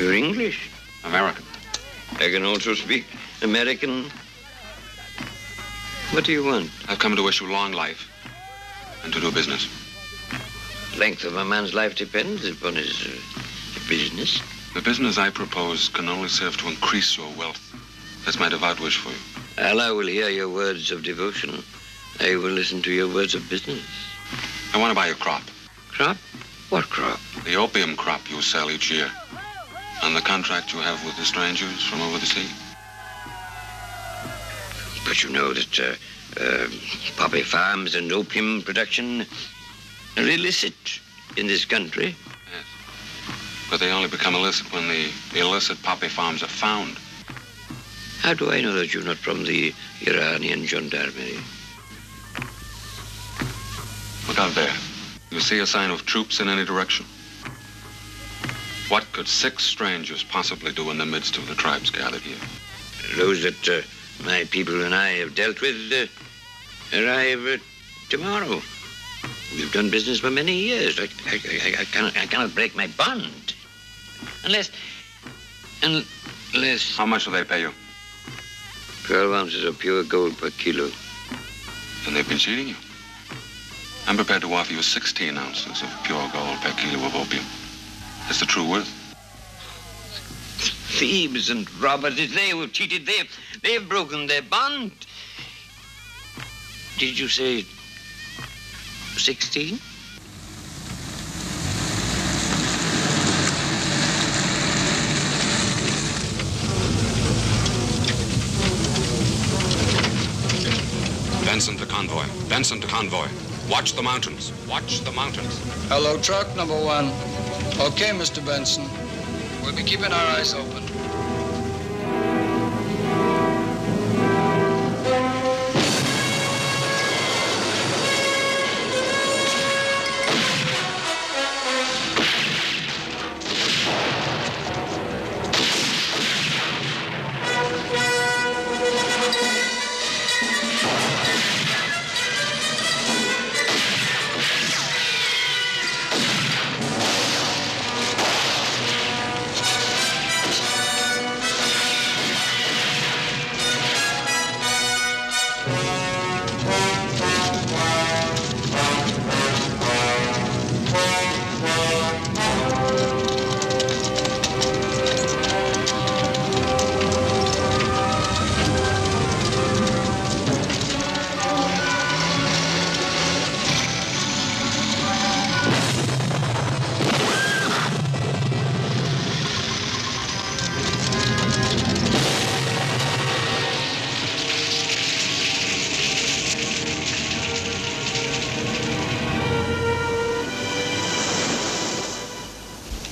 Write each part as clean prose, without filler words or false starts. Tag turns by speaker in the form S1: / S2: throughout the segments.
S1: You're English?
S2: American.
S1: I can also speak American. What do you want?
S2: I've come to wish you long life and to do business.
S1: Length of a man's life depends upon his business.
S2: The business I propose can only serve to increase your wealth. That's my devout wish for you.
S1: Allah will hear your words of devotion. I will listen to your words of business.
S2: I want to buy your crop.
S1: Crop? What crop?
S2: The opium crop you sell each year. On the contract you have with the strangers from over the sea.
S1: But you know that poppy farms and opium production are illicit in this country.
S2: Yes. But they only become illicit when the illicit poppy farms are found.
S1: How do I know that you're not from the Iranian gendarmerie?
S2: Look out there. You see a sign of troops in any direction? What could 6 strangers possibly do in the midst of the tribes gathered here?
S1: Those that my people and I have dealt with arrive tomorrow. We've done business for many years. I cannot break my bond. Unless...
S2: How much will they pay you?
S1: 12 ounces of pure gold per kilo.
S2: And they've been cheating you. I'm prepared to offer you 16 ounces of pure gold per kilo of opium. That's the true worth.
S1: Thieves and robbers, it's they who have cheated. They've broken their bond. Did you say 16?
S2: Benson to convoy. Benson to convoy. Watch the mountains. Watch the mountains.
S3: Hello, truck number 1. Okay, Mr. Benson. We'll be keeping our eyes open.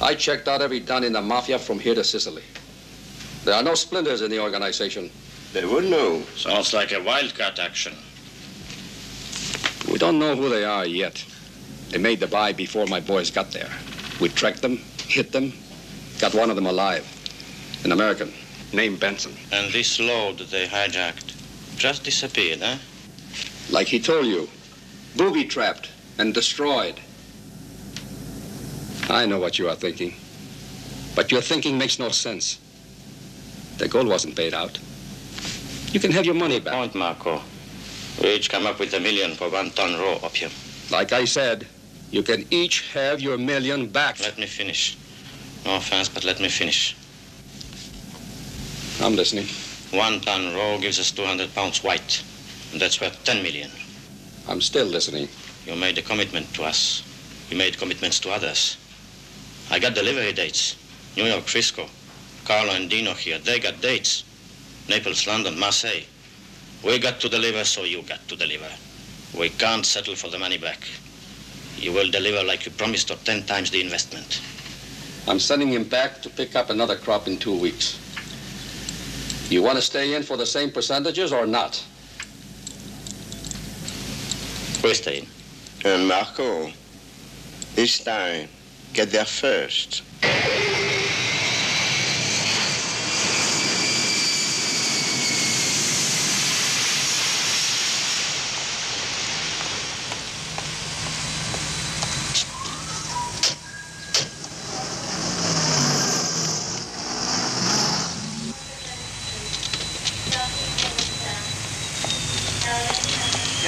S4: I checked out every don in the mafia from here to Sicily. There are no splinters in the organization.
S5: There were no.
S6: Sounds like a wildcat action.
S4: We don't know who they are yet. They made the buy before my boys got there. We tracked them, hit them, got one of them alive. An American, named Benson.
S6: And this load they hijacked just disappeared, huh?
S4: Like he told you, booby-trapped and destroyed. I know what you are thinking, but your thinking makes no sense. The gold wasn't paid out. You can have your money back.
S6: Point, Marco. We each come up with $1 million for 1 ton raw opium.
S4: Like I said, you can each have your $1 million back.
S6: Let me finish. No offense, but let me finish.
S4: I'm listening.
S6: 1 ton raw gives us 200 pounds white, and that's worth 10 million.
S4: I'm still listening.
S6: You made a commitment to us. You made commitments to others. I got delivery dates. New York, Frisco. Carlo and Dino here, they got dates. Naples, London, Marseille. We got to deliver, so you got to deliver. We can't settle for the money back. You will deliver like you promised or 10 times the investment.
S4: I'm sending him back to pick up another crop in 2 weeks. You want to stay in for the same percentages or not?
S6: We're staying.
S5: Marco, this time, get there first.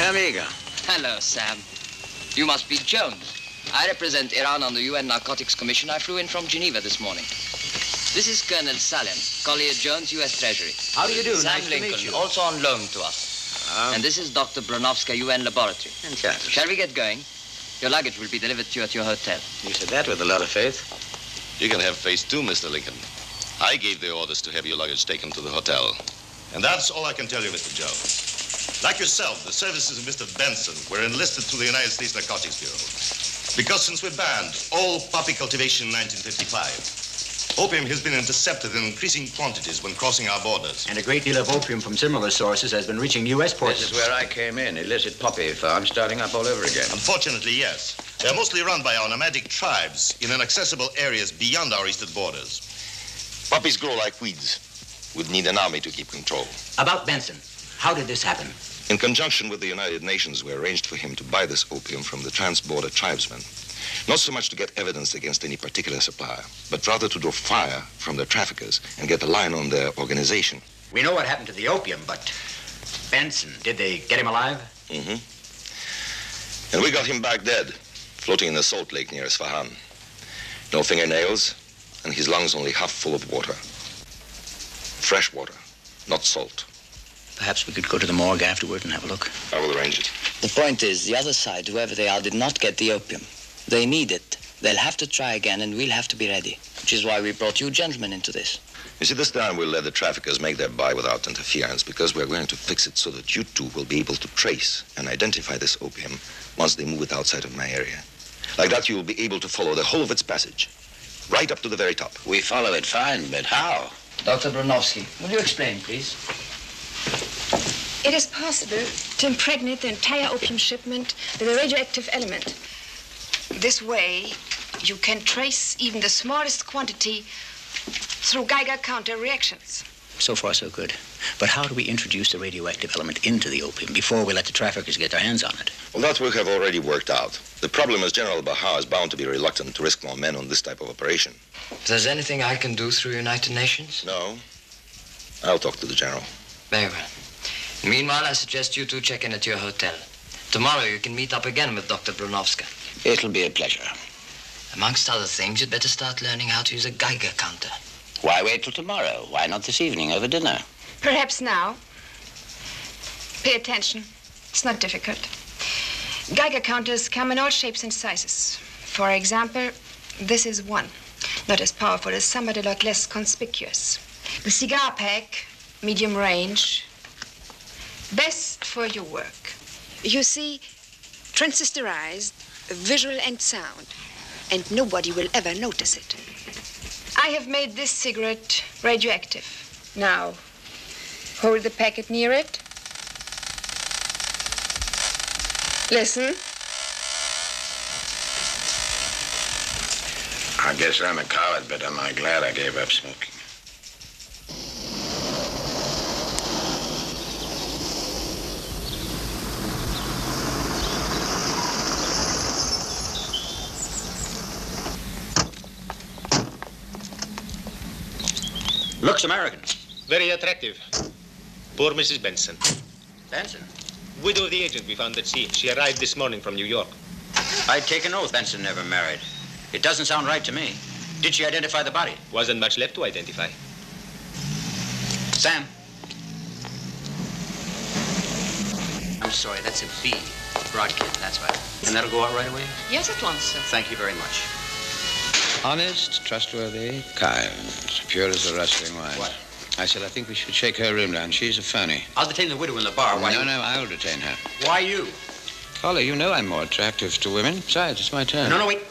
S1: amigo.
S7: Hello, Sam. You must be Jones. I represent Iran on the UN Narcotics Commission. I flew in from Geneva this morning. This is Colonel Salem, Collier Jones, U.S. Treasury.
S1: How do you do?
S7: Sam
S1: Nice
S7: Lincoln,
S1: to meet you.
S7: also on loan to us. And this is Dr. Bronovska, UN Laboratory.
S1: Fantastic.
S7: Shall we get going? Your luggage will be delivered to you at your hotel.
S1: You said that with a lot of faith.
S8: You can have faith too, Mr. Lincoln. I gave the orders to have your luggage taken to the hotel.
S9: And that's all I can tell you, Mr. Jones. Like yourself, the services of Mr. Benson were enlisted through the United States Narcotics Bureau. Because since we banned all poppy cultivation in 1955, opium has been intercepted in increasing quantities when crossing our borders.
S10: And a great deal of opium from similar sources has been reaching U.S. ports.
S1: This is where I came in. Illicit poppy farm starting up all over again.
S9: Unfortunately, yes. They're mostly run by our nomadic tribes in inaccessible areas beyond our eastern borders.
S8: Poppies grow like weeds. We'd need an army to keep control.
S10: About Benson, how did this happen?
S8: In conjunction with the United Nations, we arranged for him to buy this opium from the trans-border tribesmen. Not so much to get evidence against any particular supplier, but rather to draw fire from the traffickers and get a line on their organization.
S10: We know what happened to the opium, but Benson, did they get him alive?
S8: Mm-hmm. And we got him back dead, floating in the salt lake near Isfahan. No fingernails, and his lungs only half full of water. Fresh water, not salt.
S10: Perhaps we could go to the morgue afterward and have a look.
S8: I will arrange it.
S7: The point is, the other side, whoever they are, did not get the opium. They need it. They'll have to try again, and we'll have to be ready, which is why we brought you gentlemen into this.
S8: You see, this time we'll let the traffickers make their buy without interference because we're going to fix it so that you two will be able to trace and identify this opium once they move it outside of my area. Like that, you will be able to follow the whole of its passage, right up to the very top.
S1: We follow it fine, but how?
S7: Dr. Bronovsky, will you explain, please?
S11: It is possible to impregnate the entire opium shipment with a radioactive element. This way, you can trace even the smallest quantity through Geiger counter reactions.
S10: So far, so good. But how do we introduce the radioactive element into the opium before we let the traffickers get their hands on it?
S8: Well, that we have already worked out. The problem is General Bahar is bound to be reluctant to risk more men on this type of operation.
S7: If there's anything I can do through United Nations?
S8: No. I'll talk to the General.
S7: Very well. Meanwhile, I suggest you two check in at your hotel. Tomorrow you can meet up again with Dr. Bronovska.
S1: It'll be a pleasure.
S7: Amongst other things, you'd better start learning how to use a Geiger counter.
S1: Why wait till tomorrow? Why not this evening over dinner?
S11: Perhaps now. Pay attention. It's not difficult. Geiger counters come in all shapes and sizes. For example, this is one. Not as powerful as some, but a lot less conspicuous. The cigar pack, medium range. Best for your work. You see, transistorized, visual and sound, and nobody will ever notice it. I have made this cigarette radioactive. Now, hold the packet near it. Listen.
S1: I guess I'm a coward, but I'm glad I gave up smoking.
S10: Looks American.
S12: Very attractive. Poor Mrs. Benson.
S10: Benson?
S12: Widow of the agent we found at sea. She arrived this morning from New York.
S10: I'd take an oath Benson never married. It doesn't sound right to me. Did she identify the body?
S12: Wasn't much left to identify.
S10: Sam. I'm sorry, that's a B. Broadkit, that's right. And that'll go out right away?
S11: Yes, at once, sir.
S10: Thank you very much.
S13: Honest, trustworthy, kind, pure as a rustling wine.
S10: What?
S13: I said I think we should shake her room down. She's a phony.
S10: I'll detain the widow in the bar. Why?
S13: No, I'll detain her.
S10: Why you?
S13: Collar, you know I'm more attractive to women. Besides, it's my turn.
S10: No, wait.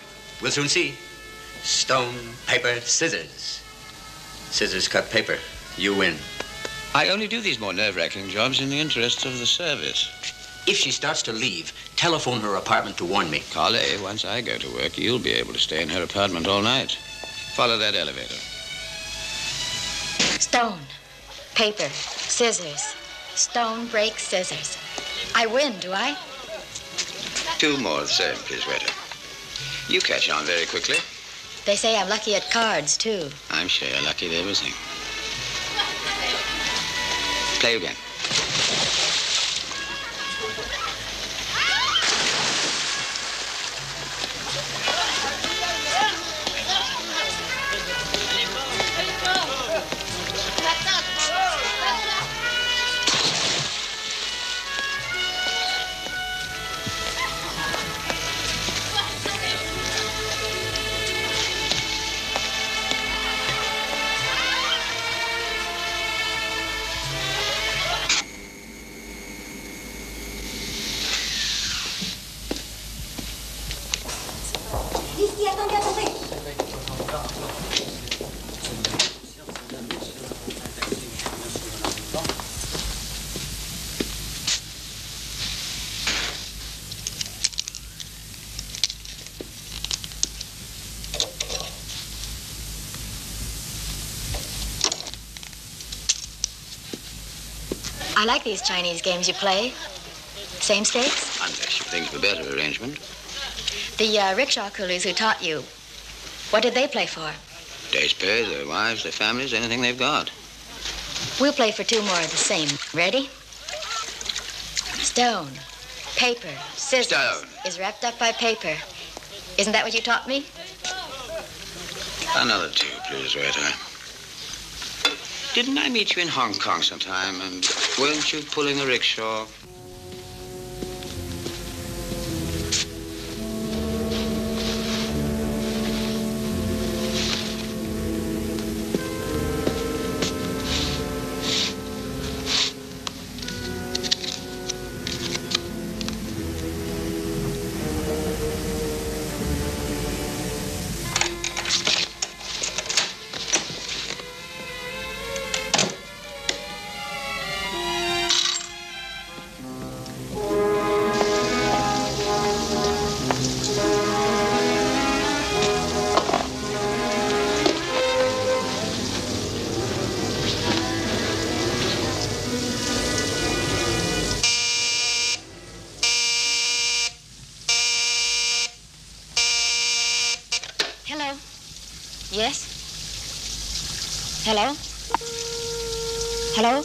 S10: We'll soon see. Stone, paper, scissors. Scissors cut paper. You win.
S13: I only do these more nerve-wracking jobs in the interests of the service.
S10: If she starts to leave, telephone her apartment to warn me.
S13: Collie, once I go to work, you'll be able to stay in her apartment all night. Follow that elevator.
S14: Stone, paper, scissors. Stone, break, scissors. I win, do I?
S1: 2 more of the same, please, waiter. You catch on very quickly.
S14: They say I'm lucky at cards, too.
S13: I'm sure you're lucky at everything. Play again.
S14: I like these Chinese games you play. Same stakes?
S13: Unless you think of a better arrangement.
S14: The rickshaw coolies who taught you, what did they play for?
S13: Day's pay, their wives, their families, anything they've got.
S14: We'll play for 2 more of the same. Ready? Stone, paper, scissors.
S13: Stone.
S14: Is wrapped up by paper. Isn't that what you taught me?
S13: Another 2, please, waiter. Didn't I meet you in Hong Kong sometime, and weren't you pulling a rickshaw?
S14: Yes? Hello? Hello?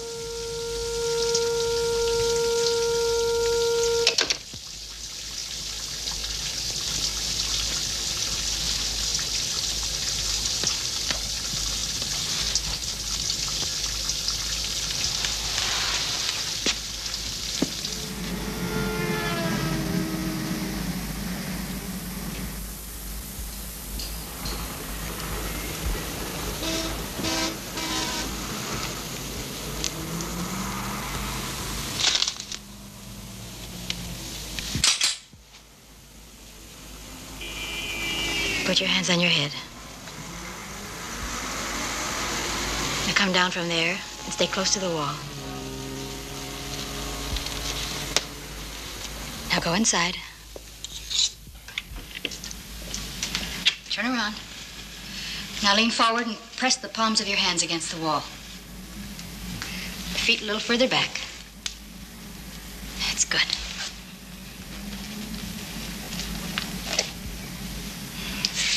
S14: Put your hands on your head. Now come down from there and stay close to the wall. Now go inside. Turn around. Now lean forward and press the palms of your hands against the wall. The feet a little further back. That's good.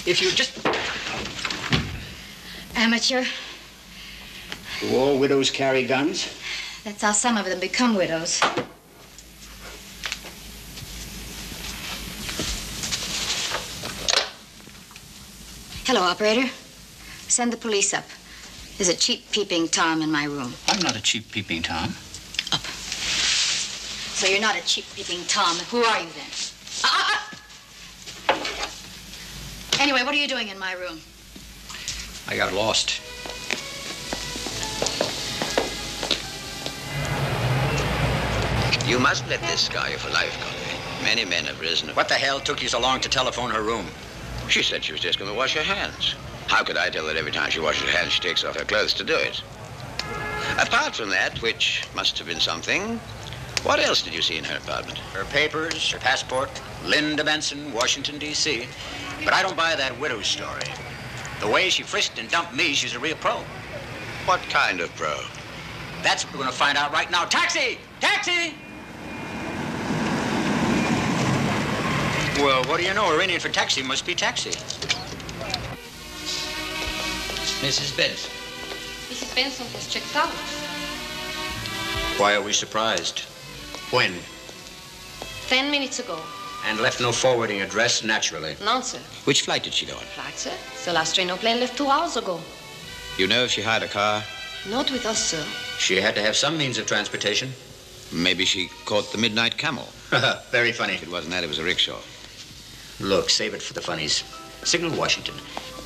S10: If you just...
S14: Amateur.
S10: Do all widows carry guns?
S14: That's how some of them become widows. Hello, operator. Send the police up. There's a cheap peeping Tom in my room.
S10: I'm not a cheap peeping Tom.
S14: Up. So you're not a cheap peeping Tom. Who are you then? Anyway, what are you doing in my room?
S10: I got lost.
S13: You must let this scar you for life, Conway. Many men have risen.
S10: What the hell took you so long to telephone her room?
S13: She said she was just going to wash her hands. How could I tell that every time she washes her hands, she takes off her clothes to do it? Apart from that, which must have been something, what else did you see in her apartment?
S10: Her papers, her passport, Linda Benson, Washington, D.C. But I don't buy that widow's story. The way she frisked and dumped me, she's a real pro.
S13: What kind of pro?
S10: That's what we're going to find out right now. Taxi! Taxi! Well, what do you know? Iranian for taxi must be taxi. Mrs. Benson.
S11: Mrs. Benson has checked out.
S10: Why are we surprised? When?
S11: 10 minutes ago.
S10: And left no forwarding address, naturally.
S11: None, sir.
S13: Which flight did she go on?
S11: Flight, sir? The last train on plane left 2 hours ago.
S13: You know if she hired a car?
S11: Not with us, sir.
S10: She had to have some means of transportation.
S13: Maybe she caught the midnight camel.
S10: Very funny.
S13: If it wasn't that, it was a rickshaw.
S10: Look, save it for the funnies. Signal Washington.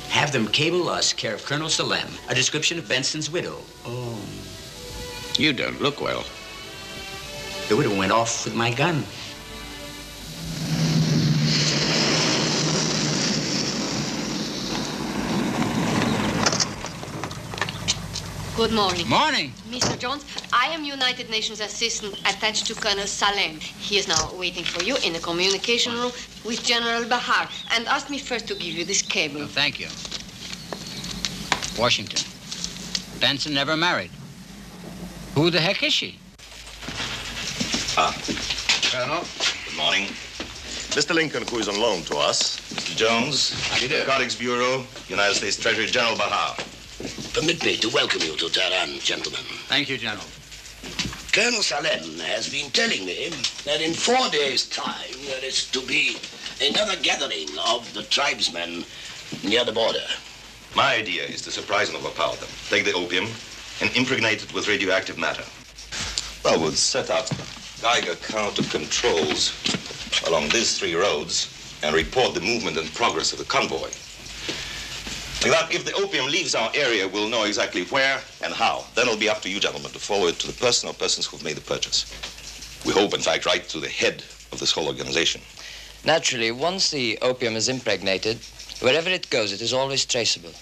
S10: Have them cable us, care of Colonel Salem, a description of Benson's widow. Oh.
S13: You don't look well.
S10: The widow went off with my gun.
S15: Good morning.
S3: Morning.
S15: Mr. Jones, I am United Nations assistant attached to Colonel Salem. He is now waiting for you in the communication room with General Bahar and asked me first to give you this cable.
S3: Oh, thank you. Washington. Benson never married. Who the heck is she?
S9: Colonel. Good morning. Mr. Lincoln, who is on loan to us. Mr. Jones.
S16: How do you do?
S9: Narcotics Bureau, United States Treasury, General Bahar.
S16: Permit me to welcome you to Tehran, gentlemen.
S3: Thank you, General.
S16: Colonel Salem has been telling me that in 4 days' time there is to be another gathering of the tribesmen near the border.
S9: My idea is to surprise and overpower them. Take the opium and impregnate it with radioactive matter.
S8: Well, we'll set up Geiger counter controls along these 3 roads and report the movement and progress of the convoy. Like that, if the opium leaves our area, we'll know exactly where and how. Then it'll be up to you, gentlemen, to follow it to the person or persons who've made the purchase. We hope, in fact, right to the head of this whole organization.
S7: Naturally, once the opium is impregnated, wherever it goes, it is always traceable.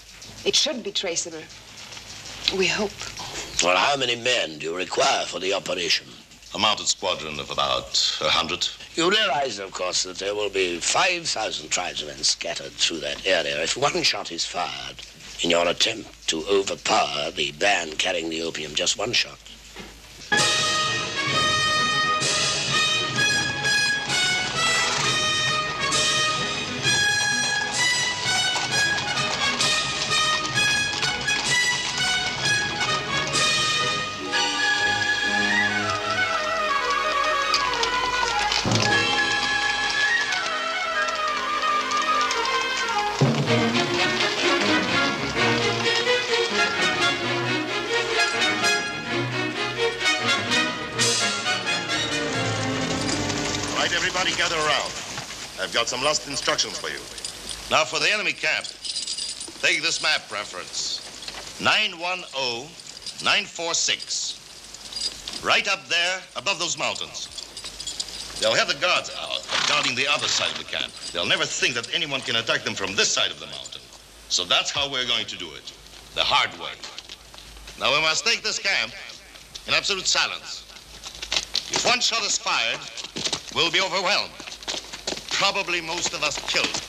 S11: It should be traceable. We hope.
S16: Well, how many men do you require for the operation?
S9: A mounted squadron of about 100.
S16: You realize, of course, that there will be 5,000 tribesmen scattered through that area. If one shot is fired in your attempt to overpower the band carrying the opium, just one shot.
S9: Everybody gather around. I've got some last instructions for you. Now for the enemy camp, take this map reference. 910946. Right up there above those mountains. They'll have the guards out, guarding the other side of the camp. They'll never think that anyone can attack them from this side of the mountain. So that's how we're going to do it. The hard way. Now we must take this camp in absolute silence. If one shot is fired, we'll be overwhelmed. Probably most of us killed.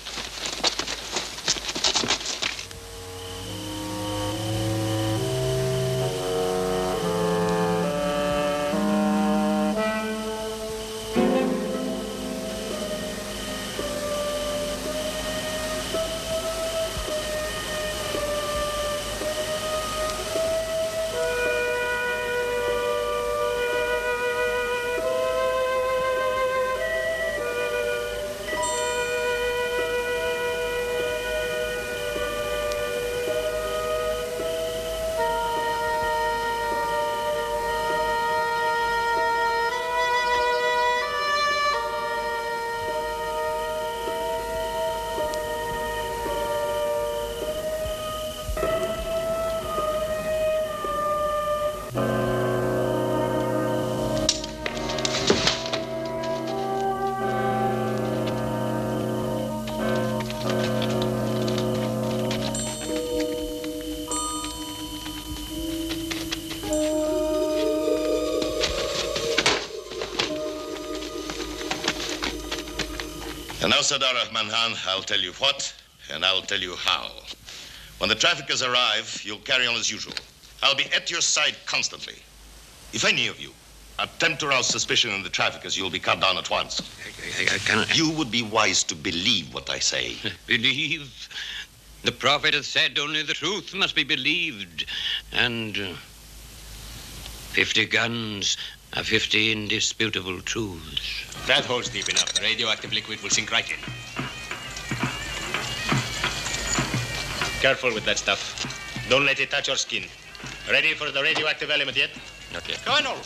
S9: And now, Sardar Rahman Khan, I'll tell you what, and I'll tell you how. When the traffickers arrive, you'll carry on as usual. I'll be at your side constantly. If any of you attempt to rouse suspicion in the traffickers, you'll be cut down at once.
S1: I cannot.
S9: You would be wise to believe what I say.
S1: Believe? The prophet hath said only the truth must be believed. And 50 guns are 50 indisputable truths.
S12: That hole's deep enough. The radioactive liquid will sink right in. Careful with that stuff. Don't let it touch your skin. Ready for the radioactive element yet?
S6: Not yet.
S12: Colonel!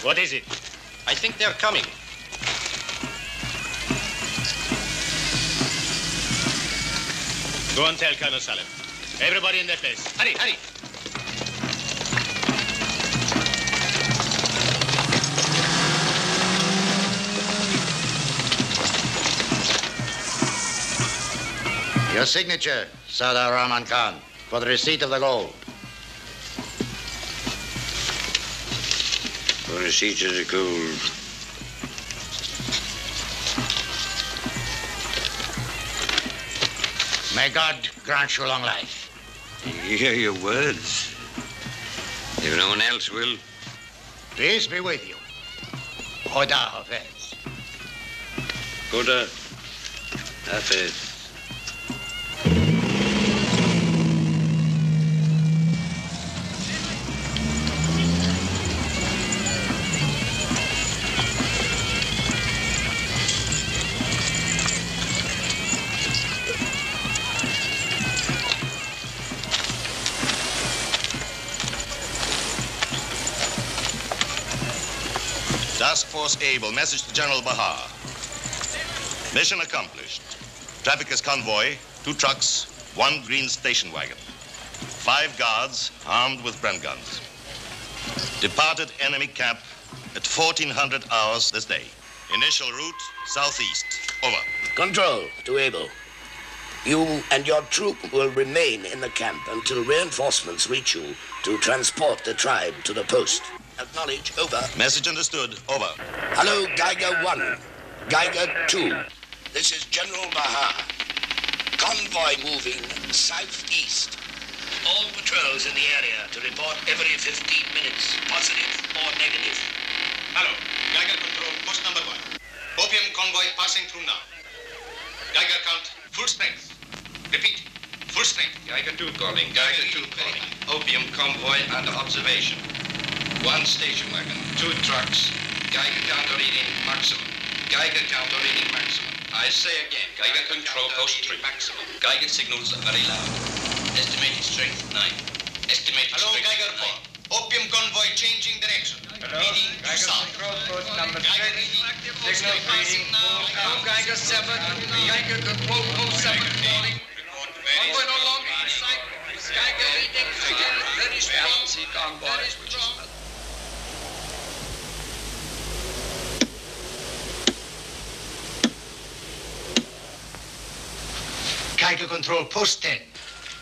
S12: What is it?
S6: I think they're coming.
S12: Go and tell Colonel Salem. Everybody in their place. Hurry!
S13: Your signature, Sardar Rahman Khan, for the receipt of the gold.
S1: For a seat of the cold.
S10: May God grant you long life.
S1: You hear your words. If no one else will.
S10: Peace be with you. Oda Hafez.
S1: Oda Hafez.
S9: Task Force Able, message to General Bahar. Mission accomplished. Traffickers convoy, 2 trucks, 1 green station wagon. 5 guards armed with Bren guns. Departed enemy camp at 1400 hours this day. Initial route, southeast. Over.
S16: Control to Able. You and your troop will remain in the camp until reinforcements reach you to transport the tribe to the post. Acknowledge, over.
S9: Message understood, over.
S16: Hello, Geiger 1. Geiger 2. This is General Bahar. Convoy moving southeast. All patrols in the area to report every 15 minutes, positive or negative.
S12: Hello, Geiger Control, post number 1. Opium convoy passing through now. Geiger count, full strength. Repeat, full strength.
S17: Geiger 2 calling, Geiger 2 calling. Opium convoy under observation. 1 station wagon, 2 trucks. Geiger counter reading maximum. Geiger counter reading maximum. I say again, Geiger control post 3. Maximum. Geiger signals are very loud. Estimated strength 9. Estimated
S12: Hello,
S17: strength
S12: Geiger 4. Opium convoy changing direction.
S3: Hello,
S12: Reading to
S3: Geiger
S12: south.
S3: control post number 6.
S12: Geiger reading.
S3: Signal reading full count.
S12: Geiger 7. Geiger control post 7 calling. Convoy no longer in sight. Geiger reading again. Very strong. Very strong.
S10: Geiger Control, post 10.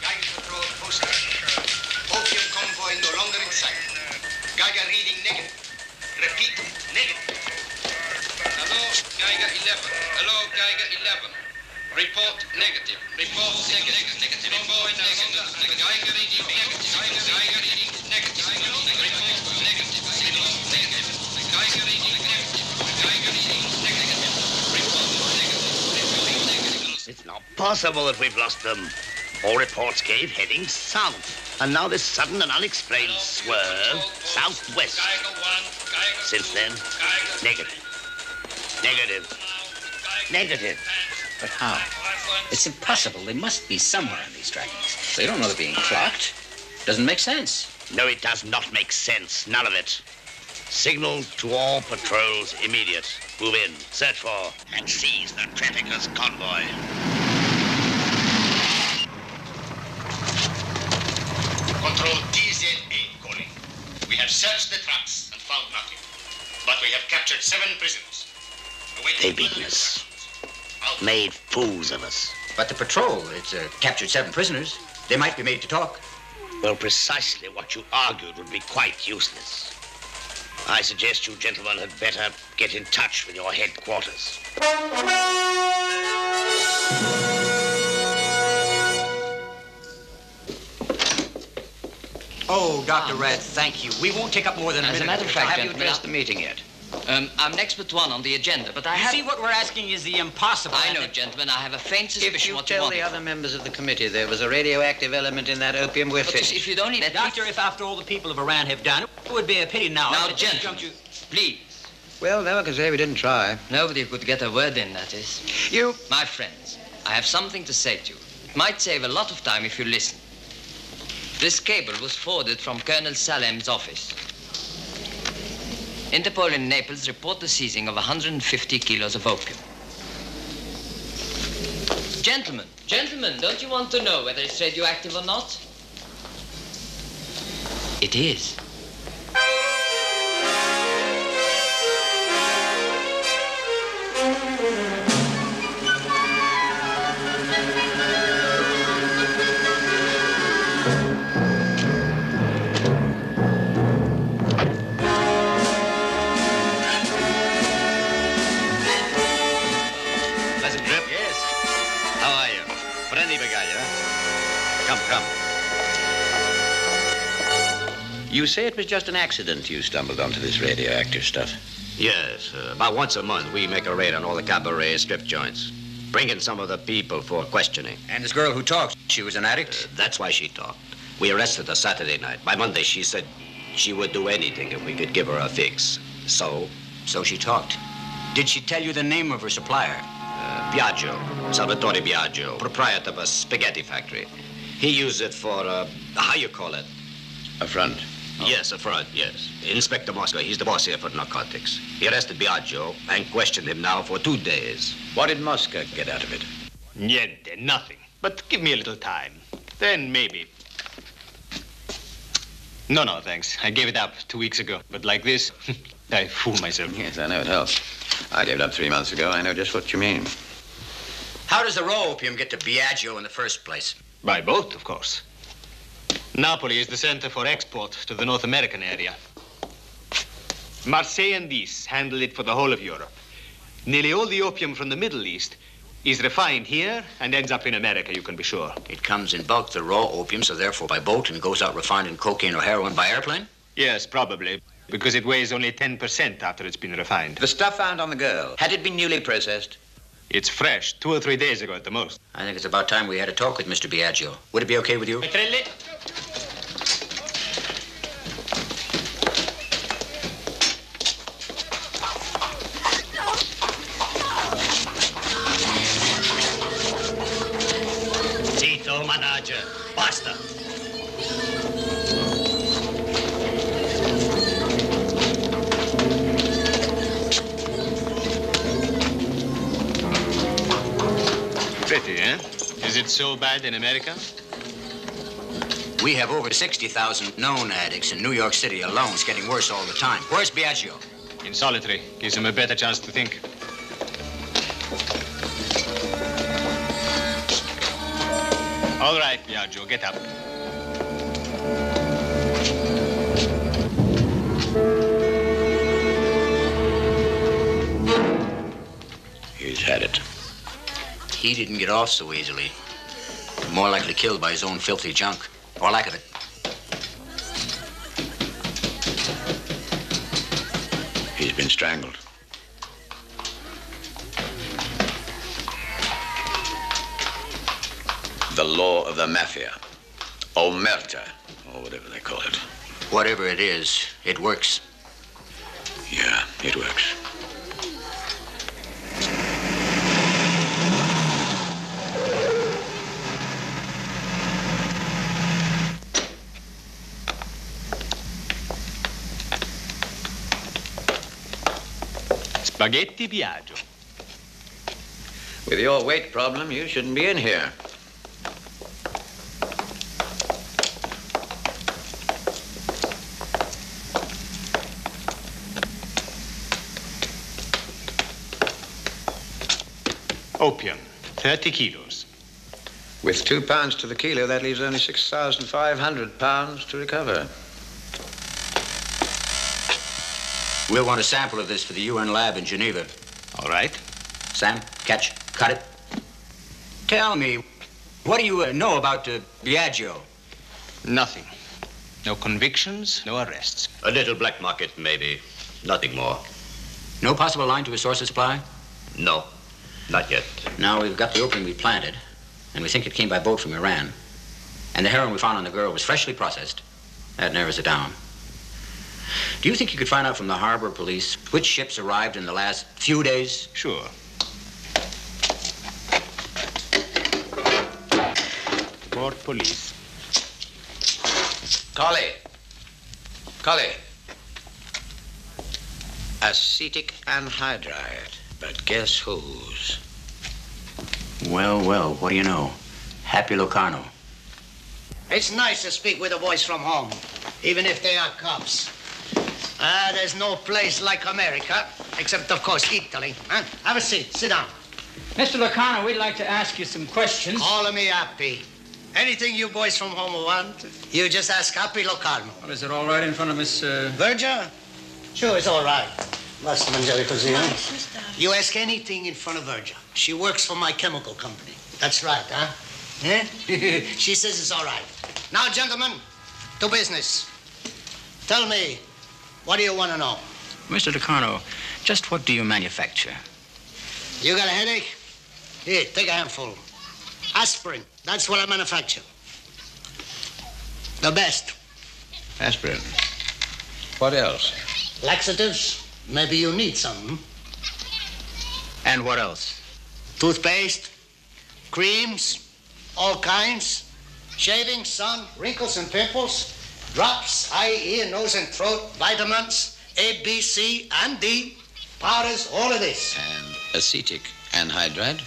S12: Geiger control post 10. Opium convoy no longer in sight. Geiger reading negative. Repeat, negative.
S17: Hello, Geiger 11. Hello, Geiger 11. Report negative. Report negative. Negative. Report negative. Geiger reading negative. Geiger reading negative. Report negative. Signal negative. Geiger reading negative. Geiger reading negative. Report negative. Report negative.
S16: It's not possible that we've lost them. All reports gave heading south. And now this sudden and unexplained swerve southwest. Since then, negative. Negative. Negative.
S10: But how? It's impossible. They must be somewhere in these trackings. They don't know they're being clocked. Doesn't make sense.
S16: No, it does not make sense. None of it. Signal to all patrols immediate. Move in, search for, and seize the traffickers' convoy.
S12: Control TZA calling. We have searched the trucks and found nothing. But we have captured 7 prisoners.
S16: They've beaten us. Made fools of us.
S10: But the patrol, it's captured 7 prisoners. They might be made to talk.
S16: Well, precisely what you argued would be quite useless. I suggest you gentlemen had better get in touch with your headquarters.
S10: Oh, Dr. Red, thank you. We won't take up more than a minute.
S7: As a matter of fact,
S10: Have you
S7: gentlemen,
S10: addressed the meeting yet?
S7: I'm next but 1 on the agenda, but I
S10: You
S7: have...
S10: see, what we're asking is the impossible.
S7: I know, gentlemen. I have a faint suspicion
S10: If you
S7: what you
S10: tell
S7: want.
S10: the other members of the committee there was a radioactive element in that opium, we're
S7: But
S10: finished.
S7: if you'd only let me...
S10: Doctor, if after all the people of Iran have done, it would be a pity now.
S7: Now, gentlemen, please.
S10: Well, no one can say we didn't try.
S7: Nobody could get a word in, that is.
S10: You...
S7: My friends, I have something to say to you. It might save a lot of time if you listen. This cable was forwarded from Colonel Salem's office. Interpol in Naples report the seizing of 150 kilos of opium. Gentlemen, don't you want to know whether it's radioactive or not? It is.
S13: You say it was just an accident you stumbled onto this radioactive stuff?
S10: Yes, about once a month we make a raid on all the cabaret strip joints. Bring in some of the people for questioning.
S18: And this girl who talked, she was an addict?
S10: That's why she talked. We arrested her Saturday night. By Monday, she said she would do anything if we could give her a fix. So
S18: she talked. Did she tell you the name of her supplier?
S10: Biagio, Salvatore Biagio, proprietor of a spaghetti factory. He used it for, how you call it?
S13: A front?
S10: Yes, a front, yes. Inspector Moscow, he's the boss here for narcotics. He arrested Biagio and questioned him now for 2 days.
S13: What did Moscow get out of it?
S19: Niente, nothing. But give me a little time. Then maybe. No, thanks. I gave it up 2 weeks ago. But like this, I fool myself.
S13: Yes, I know it helps. I gave it up 3 months ago. I know just what you mean.
S18: How does the raw opium get to Biagio in the first place?
S19: By boat, of course. Napoli is the center for export to the North American area. Marseille and Nice handle it for the whole of Europe. Nearly all the opium from the Middle East is refined here and ends up in America, you can be sure.
S18: It comes in bulk, the raw opium, so therefore by boat, and goes out refined in cocaine or heroin by airplane?
S19: Yes, probably, because it weighs only 10% after it's been refined.
S13: The stuff found on the girl, had it been newly processed?
S19: It's fresh, 2 or 3 days ago at the most.
S18: I think it's about time we had a talk with Mr. Biagio. Would it be okay with you?
S19: Petrelli?
S16: Zitto, manager. Basta.
S19: Pretty, eh? Is it so bad in America?
S18: We have over 60,000 known addicts in New York City alone. It's getting worse all the time. Where's Biagio?
S19: In solitary. Gives him a better chance to think. All right, Biagio, get up.
S13: He's had it.
S18: He didn't get off so easily. More likely killed by his own filthy junk. Or lack of it.
S13: He's been strangled. The law of the mafia. Omerta, or whatever they call it.
S18: Whatever it is, it works.
S13: Yeah, it works.
S19: Spaghetti Biagio.
S13: With your weight problem, you shouldn't be in here.
S19: Opium, 30 kilos.
S13: With 2 pounds to the kilo, that leaves only 6,500 pounds to recover.
S18: We'll want a sample of this for the UN lab in Geneva.
S19: All right.
S18: Sam, catch, cut it. Tell me, what do you know about Biagio?
S19: Nothing. No convictions, no arrests.
S10: A little black market, maybe. Nothing more.
S18: No possible line to his source of supply?
S10: No, not yet.
S18: Now, we've got the opium we planted, and we think it came by boat from Iran. And the heroin we found on the girl was freshly processed. That narrows it down. Do you think you could find out from the harbor police which ships arrived in the last few days?
S19: Sure. Port police.
S13: Collie. Acetic anhydride. But guess whose?
S18: Well, what do you know? Happy Locarno.
S16: It's nice to speak with a voice from home, even if they are cops. There's no place like America, except, of course, Italy. Huh? Have a seat. Sit down.
S20: Mr. Locarno, we'd like to ask you some questions.
S16: Call me Happy. Anything you boys from home want, you just ask Happy Locarno.
S20: Well, is it all right in front of Miss...
S16: Vergia? Sure, it's all right. Basta mangiare così, eh? You ask anything in front of Vergia. She works for my chemical company. That's right, huh? Eh? She says it's all right. Now, gentlemen, to business. Tell me, what do you want to know?
S20: Mr. Locarno, just what do you manufacture?
S16: You got a headache? Here, take a handful. Aspirin, that's what I manufacture. The best.
S13: Aspirin. What else?
S16: Laxatives, maybe you need some.
S20: And what else?
S16: Toothpaste, creams, all kinds. Shaving, sun, wrinkles and pimples, drops, eye, ear, nose and throat, vitamins, A, B, C, and D, powders, all of this.
S13: And acetic anhydride?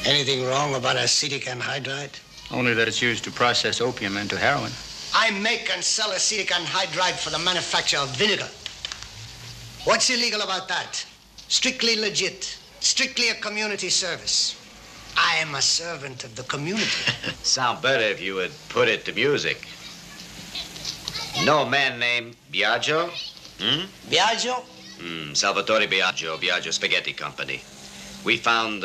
S16: Anything wrong about acetic anhydride?
S20: Only that it's used to process opium into heroin.
S16: I make and sell acetic anhydride for the manufacture of vinegar. What's illegal about that? Strictly legit. Strictly a community service. I am a servant of the community.
S13: Sound better if you would put it to music. No man named Biagio?
S16: Biagio?
S13: Salvatore Biagio Spaghetti Company. We found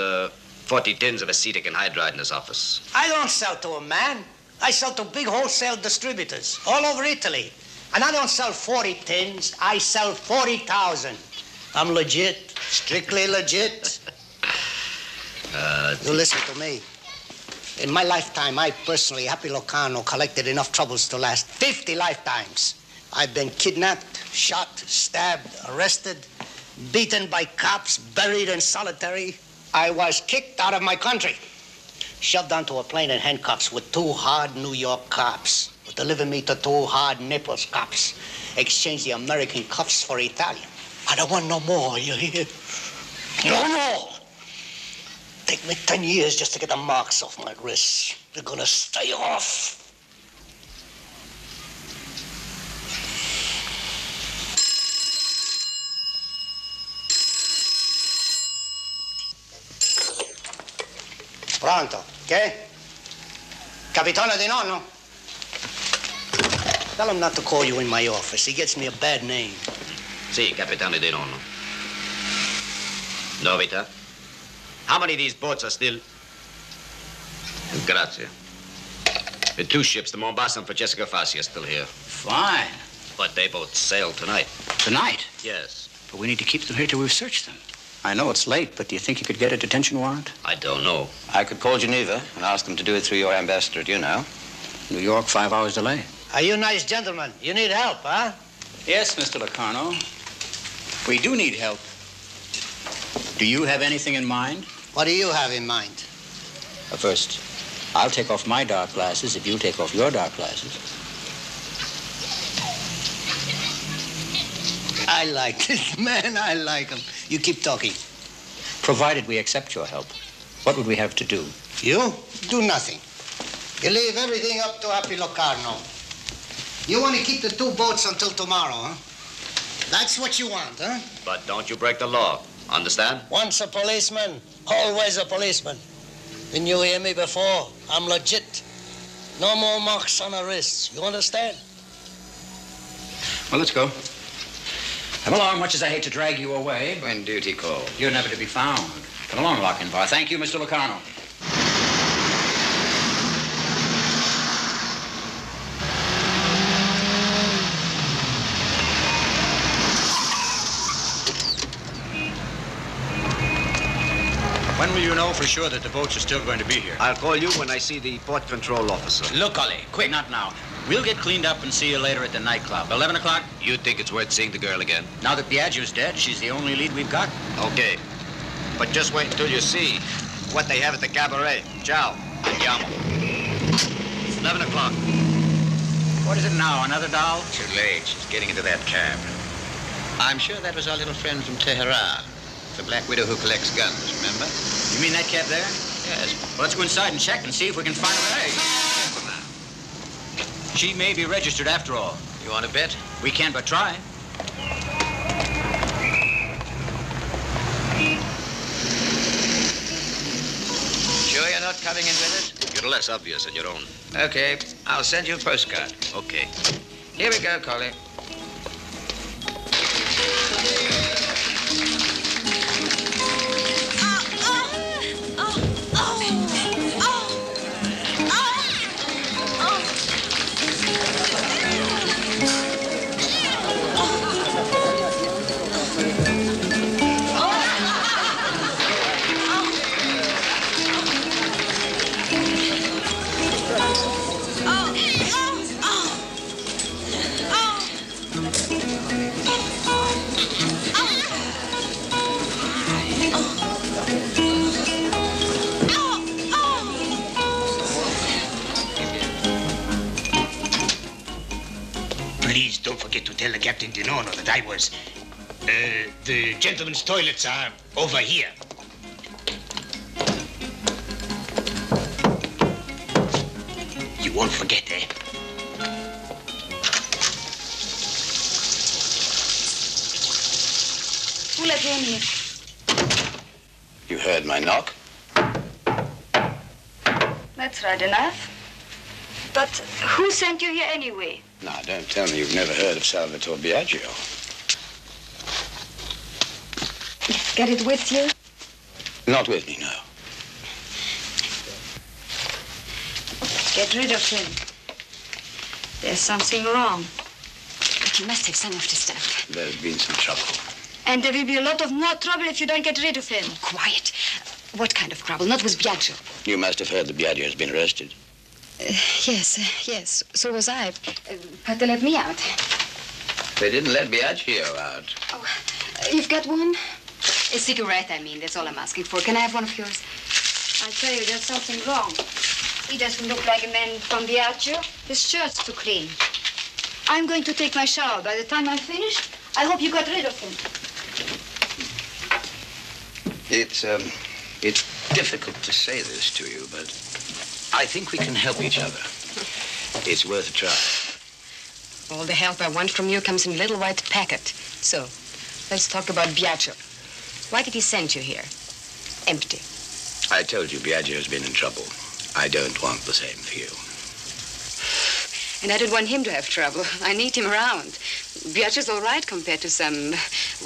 S13: 40 tins of acetic anhydride in his office.
S16: I don't sell to a man. I sell to big wholesale distributors all over Italy. And I don't sell 40 tins. I sell 40,000. I'm legit. Strictly legit. You listen to me. In my lifetime, I personally, Happy Locarno, collected enough troubles to last 50 lifetimes. I've been kidnapped, shot, stabbed, arrested, beaten by cops, buried in solitary. I was kicked out of my country, shoved onto a plane in handcuffs with 2 hard New York cops, who delivered me to 2 hard Naples cops, exchanged the American cuffs for Italian. I don't want no more, you hear? No more. Take me 10 years just to get the marks off my wrists. They're gonna stay off. Pronto, che? Capitano Di Nonno? Tell him not to call you in my office. He gets me a bad name.
S13: Sì, Capitano Di Nonno. Novità? How many of these boats are still? Grazie. The 2 ships, the Mombasa and Francesca Fassi, are still here.
S20: Fine.
S13: But they both sail tonight.
S20: Tonight?
S13: Yes.
S20: But we need to keep them here till we've searched them. I know it's late, but do you think you could get a detention warrant?
S13: I don't know.
S6: I could call Geneva and ask them to do it through your ambassador. Do you know?
S20: New York, 5 hours delay.
S16: Are you nice gentlemen? You need help, huh?
S20: Yes, Mr. Locarno. We do need help. Do you have anything in mind?
S16: What do you have in mind?
S20: First, I'll take off my dark glasses if you take off your dark glasses.
S16: I like this man. I like him. You keep talking.
S20: Provided we accept your help, what would we have to do?
S16: You? Do nothing. You leave everything up to Happy Locarno. You want to keep the 2 boats until tomorrow, huh? That's what you want, huh?
S13: But don't you break the law. Understand?
S16: Once a policeman, always a policeman. Didn't you hear me before? I'm legit. No more marks on the wrists. You understand?
S20: Well, let's go. Come along, much as I hate to drag you away.
S13: When duty calls.
S20: You're never to be found. Come along, Lochinvar. Thank you, Mr. Locarno. When will you know for sure that the boats are still going to be here?
S13: I'll call you when I see the port control officer.
S20: Look, Ollie, quick. Not now. We'll get cleaned up and see you later at the nightclub. 11 o'clock?
S13: You think it's worth seeing the girl again?
S20: Now that Biagio's dead, she's the only lead we've got.
S13: Okay. But just wait until you see what they have at the cabaret. Ciao. Andiamo. 11 o'clock.
S20: What is it now, another doll?
S13: Too late. She's getting into that cab. I'm sure that was our little friend from Tehran. The Black Widow who collects guns, remember?
S20: You mean that cab there?
S13: Yes.
S20: Well, let's go inside and check and see if we can find her. Hey. She may be registered after all.
S13: You want to bet?
S20: We can but try.
S13: Sure you're not coming in with us? You're less obvious on your own. Okay. I'll send you a postcard. Okay. Here we go, Collie.
S16: Please don't forget to tell the Captain Dinono that I was... the gentlemen's toilets are over here. You won't forget, eh?
S14: Who let you in here?
S10: You heard my knock?
S14: That's right enough. But who sent you here anyway?
S10: Now, don't tell me you've never heard of Salvatore Biagio.
S14: You've got it with you?
S10: Not with me, no.
S14: Get rid of him. There's something wrong. But you must have some of the stuff.
S10: There's been some trouble.
S14: And there will be a lot of more trouble if you don't get rid of him. Quiet. What kind of trouble? Not with Biagio.
S10: You must have heard that Biagio has been arrested.
S14: Yes. So was I. But they let me out.
S13: They didn't let Biagio out.
S14: Oh, you've got one? A cigarette, I mean. That's all I'm asking for. Can I have one of yours? I tell you, there's something wrong. He doesn't look like a man from Biagio. His shirt's too clean. I'm going to take my shower. By the time I'm finished, I hope you got rid of him.
S10: It's difficult to say this to you, but I think we can help each other. It's worth a try.
S11: All the help I want from you comes in a little white packet. So, let's talk about Biagio. Why did he send you here? Empty.
S10: I told you Biagio's been in trouble. I don't want the same for you.
S11: And I don't want him to have trouble. I need him around. Biagio's all right compared to some.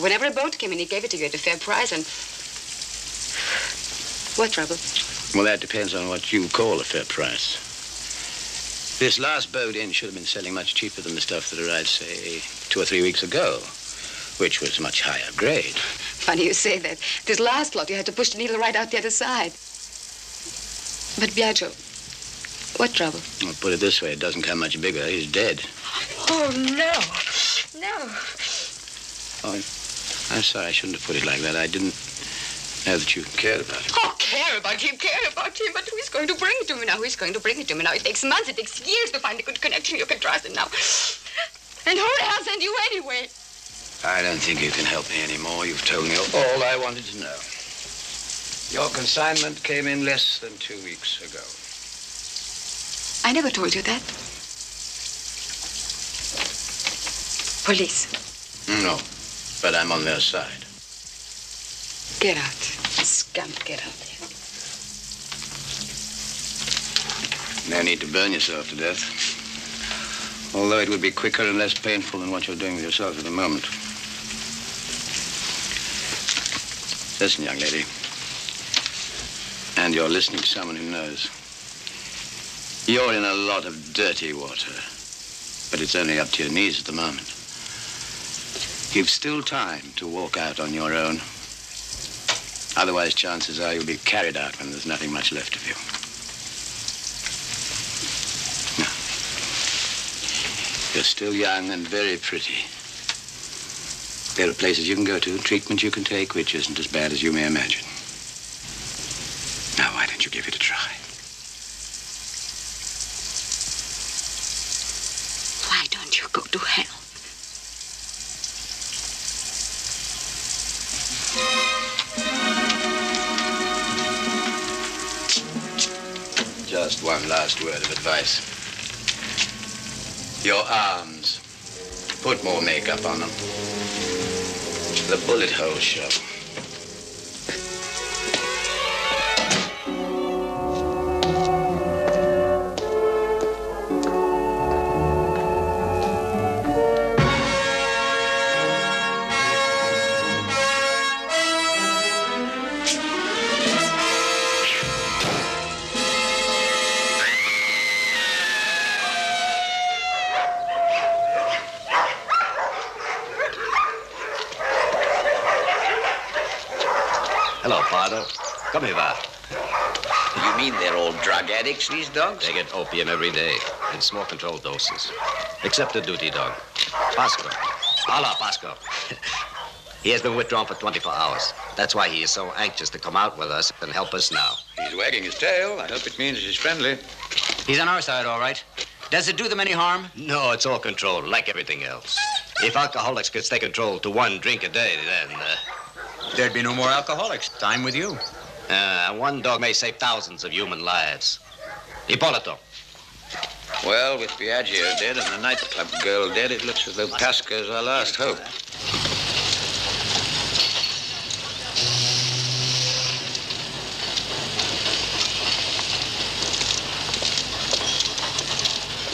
S11: Whenever a boat came in, he gave it to you at a fair price, and... What trouble?
S10: Well, that depends on what you call a fair price. This last boat in should have been selling much cheaper than the stuff that arrived, say, 2 or 3 weeks ago, which was much higher grade.
S11: Funny you say that. This last lot, you had to push the needle right out the other side. But Biagio, what trouble?
S10: Well, put it this way, it doesn't come much bigger. He's dead.
S11: Oh, no. No.
S10: Oh, I'm sorry. I shouldn't have put it like that. I didn't know that you cared about him.
S11: Oh, care about him. But who's going to bring it to me now? It takes months, it takes years to find a good connection you can trust him now. And who the hell sent you anyway?
S10: I don't think you can help me anymore. You've told me all I wanted to know. Your consignment came in less than 2 weeks ago.
S11: I never told you that. Police.
S10: No, but I'm on their side.
S11: Get out. Scum, get out there.
S10: No need to burn yourself to death. Although it would be quicker and less painful than what you're doing with yourself at the moment. Listen, young lady. And you're listening to someone who knows. You're in a lot of dirty water, but it's only up to your knees at the moment. You've still time to walk out on your own. Otherwise, chances are you'll be carried out when there's nothing much left of you. No. You're still young and very pretty. There are places you can go to, treatment you can take, which isn't as bad as you may imagine. Now, why don't you give it a try?
S11: Why don't you go to hell?
S10: Just one last word of advice. Your arms. Put more makeup on them. The bullet holes show.
S1: Hello, Father. Come here, Va.
S13: You mean they're all drug addicts, these dogs?
S1: They get opium every day in small controlled doses. Except the duty dog, Pasco. Hola, Pasco. He has been withdrawn for 24 hours. That's why he is so anxious to come out with us and help us now.
S8: He's wagging his tail. I hope it means he's friendly.
S18: He's on our side, all right.
S20: Does it do them any harm?
S21: No, it's all controlled, like everything else. If alcoholics could stay controlled to 1 drink a day, then...
S20: There'd be no more alcoholics. I'm with you.
S21: One dog may save thousands of human lives. Ippolito.
S13: Well, with Biagio dead and the nightclub girl dead, it looks as though Pasca's our last hope.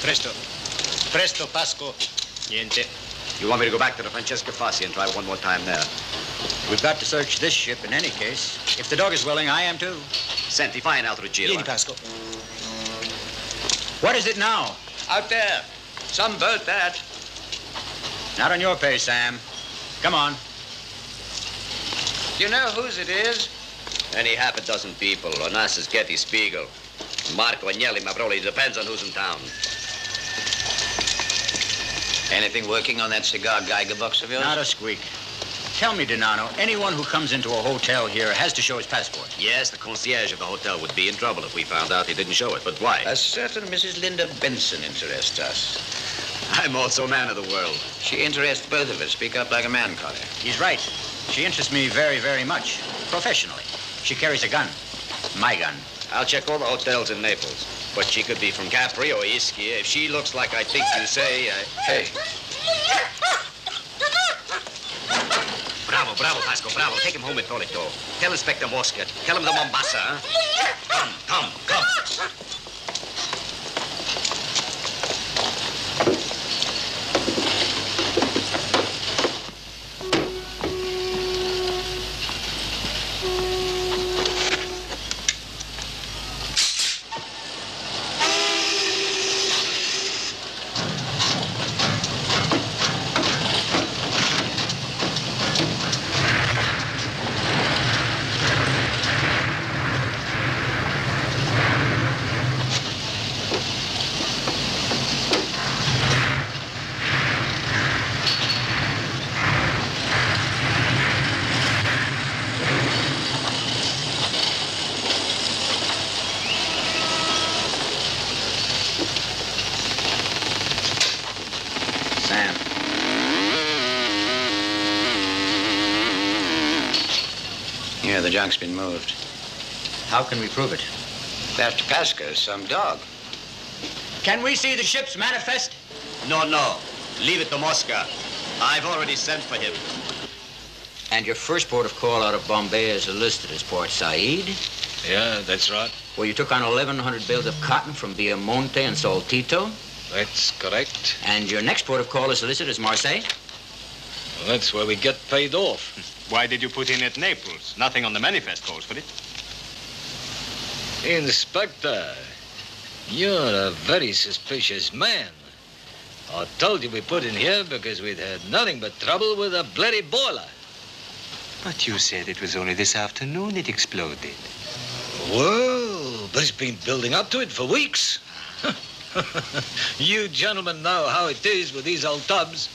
S19: Presto. Presto, Pasco. Niente.
S21: You want me to go back to the Francesca Fassi and try one more time there?
S20: We've got to search this ship in any case. If the dog is willing, I am too.
S21: Senti, fine, Altrugillo.
S19: Vieni, Pasco.
S20: What is it now?
S13: Out there. Some boat, that.
S20: Not on your pace, Sam. Come on.
S13: Do you know whose it is?
S21: Any half a dozen people. Onassis, Getty, Spiegel. Marco, Agnelli, Mavroli. Depends on who's in town.
S13: Anything working on that cigar Geiger box of yours?
S20: Not a squeak. Tell me, Donano, anyone who comes into a hotel here has to show his passport.
S21: Yes, the concierge of the hotel would be in trouble if we found out he didn't show it. But why?
S13: A certain Mrs. Linda Benson interests us.
S21: I'm also man of the world.
S13: She interests both of us. Speak up like a man, Collier.
S20: He's right. She interests me very, very much. Professionally. She carries a gun. My gun.
S21: I'll check all the hotels in Naples. But she could be from Capri or Ischia. If she looks like I think you say,
S13: Hey.
S21: Bravo, bravo, Pasco, bravo. Take him home with Polito. Tell Inspector Mosca. Tell him the Mombasa, huh? Come.
S13: Yeah, the junk's been moved.
S20: How can we prove it?
S13: That Pasca's some dog.
S20: Can we see the ship's manifest?
S21: No. Leave it to Mosca. I've already sent for him.
S18: And your first port of call out of Bombay is listed as Port Said?
S3: Yeah, that's right.
S18: Well, you took on 1,100 bales of cotton from Viamonte and Saltito?
S3: That's correct.
S18: And your next port of call is listed as Marseille?
S3: Well, that's where we get paid off.
S19: Why did you put in at Naples? Nothing on the manifest calls for it.
S3: Inspector, you're a very suspicious man. I told you we put in here because we'd had nothing but trouble with a bloody boiler.
S19: But you said it was only this afternoon it exploded.
S3: Well, but it's been building up to it for weeks. You gentlemen know how it is with these old tubs.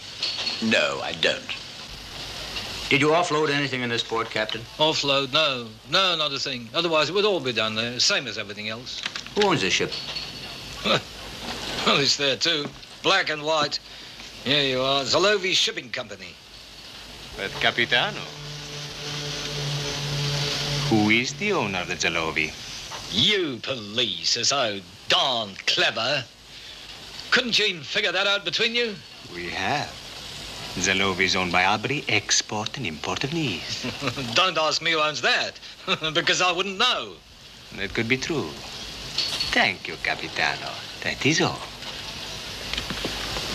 S13: No, I don't.
S18: Did you offload anything in this port, Captain?
S3: Offload? No, not a thing. Otherwise, it would all be done there, same as everything else.
S18: Who owns this ship?
S3: Well, it's there, too. Black and white. Here you are, Zalovi Shipping Company.
S19: But, Capitano, who is the owner of the Zalovi?
S3: You police are so darn clever. Couldn't you even figure that out between you?
S19: We have. Zalovi is owned by Abri Export and Import of Nice.
S3: Don't ask me who owns that, because I wouldn't know.
S19: That could be true. Thank you, Capitano. That is all.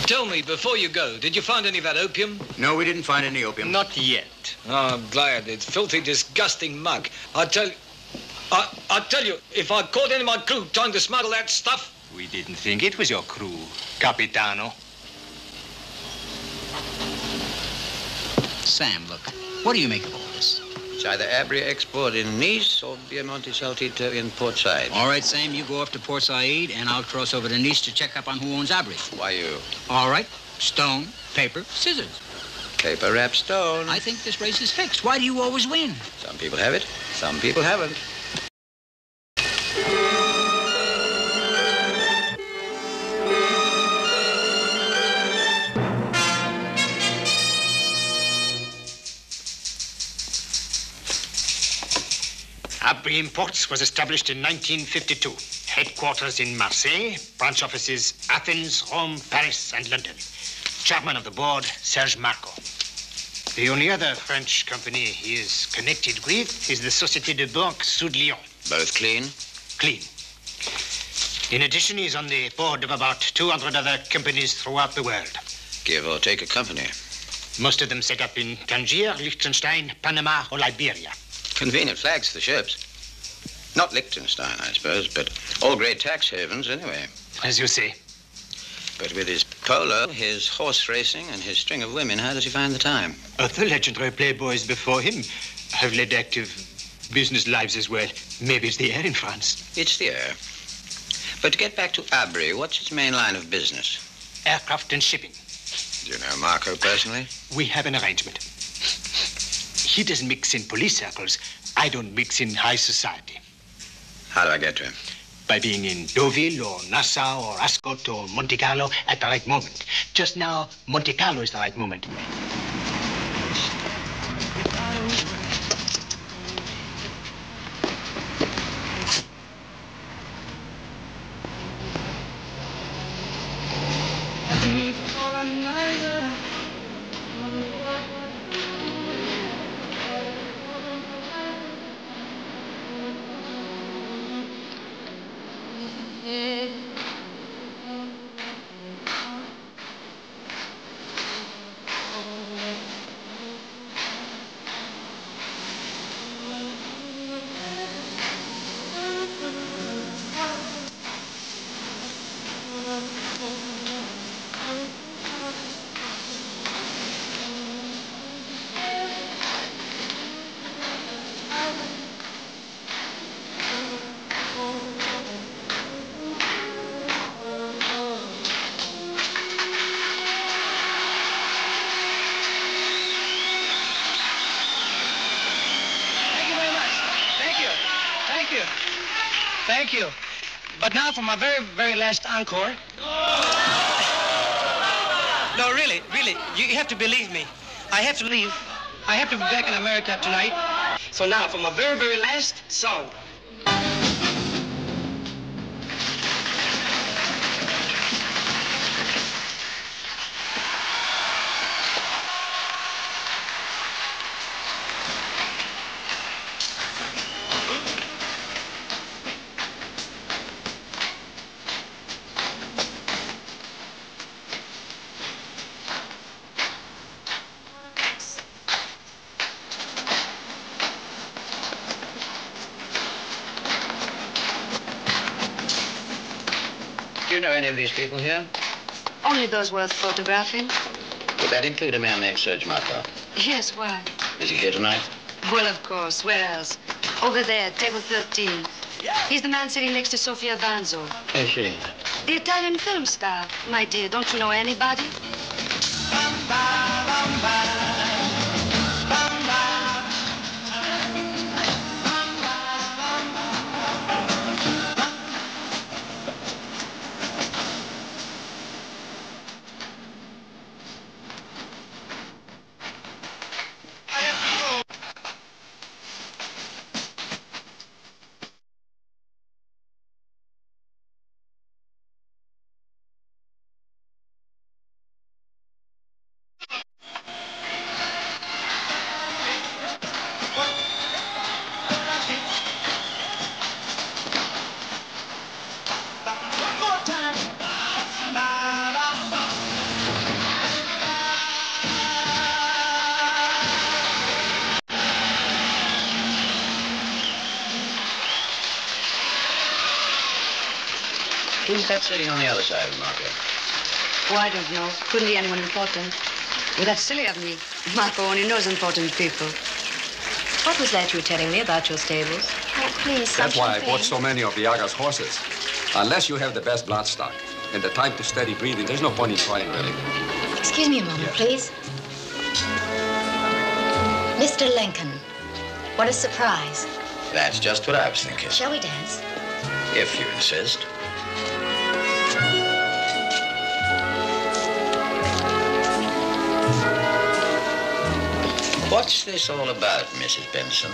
S3: Tell me, before you go, did you find any of that opium?
S20: No, we didn't find any opium.
S19: Not yet.
S3: Oh, I'm glad. It's filthy, disgusting muck. I tell you, if I caught any of my crew trying to smuggle that stuff...
S19: We didn't think it was your crew, Capitano.
S20: Sam, look, what do you make of all this?
S13: It's either Abri Export in Nice or Viamonte Saltito in Port Said.
S20: All right, Sam, you go up to Port Said, and I'll cross over to Nice to check up on who owns Abri.
S13: Why you?
S20: All right. Stone, paper, scissors.
S13: Paper, wrap, stone.
S20: I think this race is fixed. Why do you always win?
S13: Some people have it, some people haven't.
S2: Abri Imports was established in 1952. Headquarters in Marseille, branch offices Athens, Rome, Paris, and London. Chairman of the board, Serge Marco. The only other French company he is connected with is the Société de Banque Sud-Lyon.
S13: Both clean?
S2: Clean. In addition, he's on the board of about 200 other companies throughout the world.
S13: Give or take a company.
S2: Most of them set up in Tangier, Liechtenstein, Panama, or Liberia.
S13: Convenient flags for the ships. Not Liechtenstein, I suppose, but all great tax havens anyway.
S2: As you say.
S13: But with his polo, his horse racing, and his string of women, how does he find the time?
S2: Other legendary playboys before him have led active business lives as well. Maybe it's the air in France.
S13: It's the air. But to get back to Abri, what's its main line of business?
S2: Aircraft and shipping.
S13: Do you know Marco personally?
S2: We have an arrangement. He doesn't mix in police circles. I don't mix in high society.
S13: How do I get to him?
S2: By being in Deauville or Nassau or Ascot or Monte Carlo at the right moment. Just now, Monte Carlo is the right moment.
S22: Thank you. But now for my very, very last encore. No, really, you have to believe me. I have to leave. I have to be back in America tonight. So now for my very, very last song.
S10: Do you know any of these people here?
S11: Only those worth photographing.
S10: Would that include a man named Serge Marco?
S11: Yes, why?
S10: Is he here tonight?
S11: Well, of course. Where else? Over there, table 13. He's the man sitting next to Sofia Banzo.
S10: Is she?
S11: The Italian film star. My dear, don't you know anybody?
S10: Who's that sitting on the other side of Marco?
S11: Oh, I don't know. Couldn't be anyone important. Well, that's silly of me. Marco only knows important people.
S23: What was that you were telling me about your stables?
S11: Oh, please,
S4: That's why I bought so many of Viaga's horses. Unless you have the best blood stock and the time to steady breathing, there's no point in trying, really.
S14: Excuse me a moment, please. Mr. Lincoln, what a surprise.
S10: That's just what I was thinking.
S14: Shall we dance?
S10: If you insist. What's this all about, Mrs. Benson?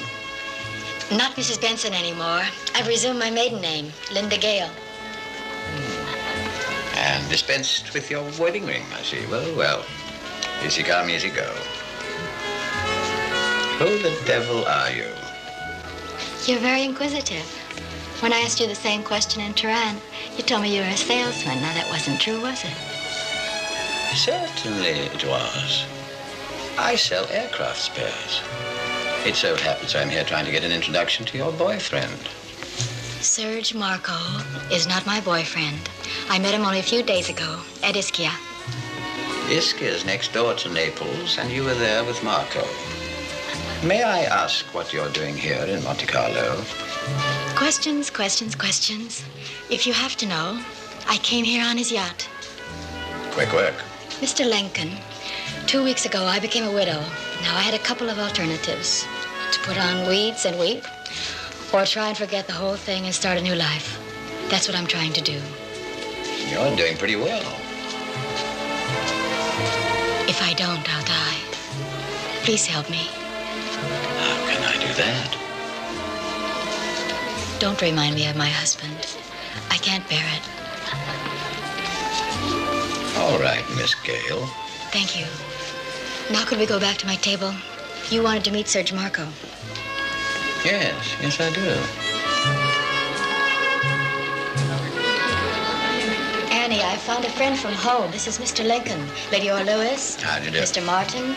S14: Not Mrs. Benson anymore. I've resumed my maiden name, Linda Gale.
S10: And dispensed with your wedding ring, I see. Well, well. Easy come, easy go. Who the devil are you?
S14: You're very inquisitive. When I asked you the same question in Tehran, you told me you were a salesman. Now, that wasn't true, was it?
S10: Certainly it was. I sell aircraft spares. It so happens I'm here trying to get an introduction to your boyfriend.
S14: Serge Marco is not my boyfriend. I met him only a few days ago at Ischia.
S10: Ischia's next door to Naples, and you were there with Marco. May I ask what you're doing here in Monte Carlo?
S14: Questions, questions, questions. If you have to know, I came here on his yacht.
S10: Quick work.
S14: Mr. Lincoln, 2 weeks ago I became a widow. Now I had a couple of alternatives. To put on weeds and weep, or try and forget the whole thing and start a new life. That's what I'm trying to do.
S10: You're doing pretty well.
S14: If I don't, I'll die. Please help me.
S10: How can I do that?
S14: Don't remind me of my husband. I can't bear it.
S10: All right, Miss Gale.
S14: Thank you. Now could we go back to my table? You wanted to meet Serge Marco.
S10: Yes, I do.
S14: Annie, I found a friend from home. This is Mr. Lincoln. Lady Orr Lewis.
S10: How do you do?
S14: Mr. Martin.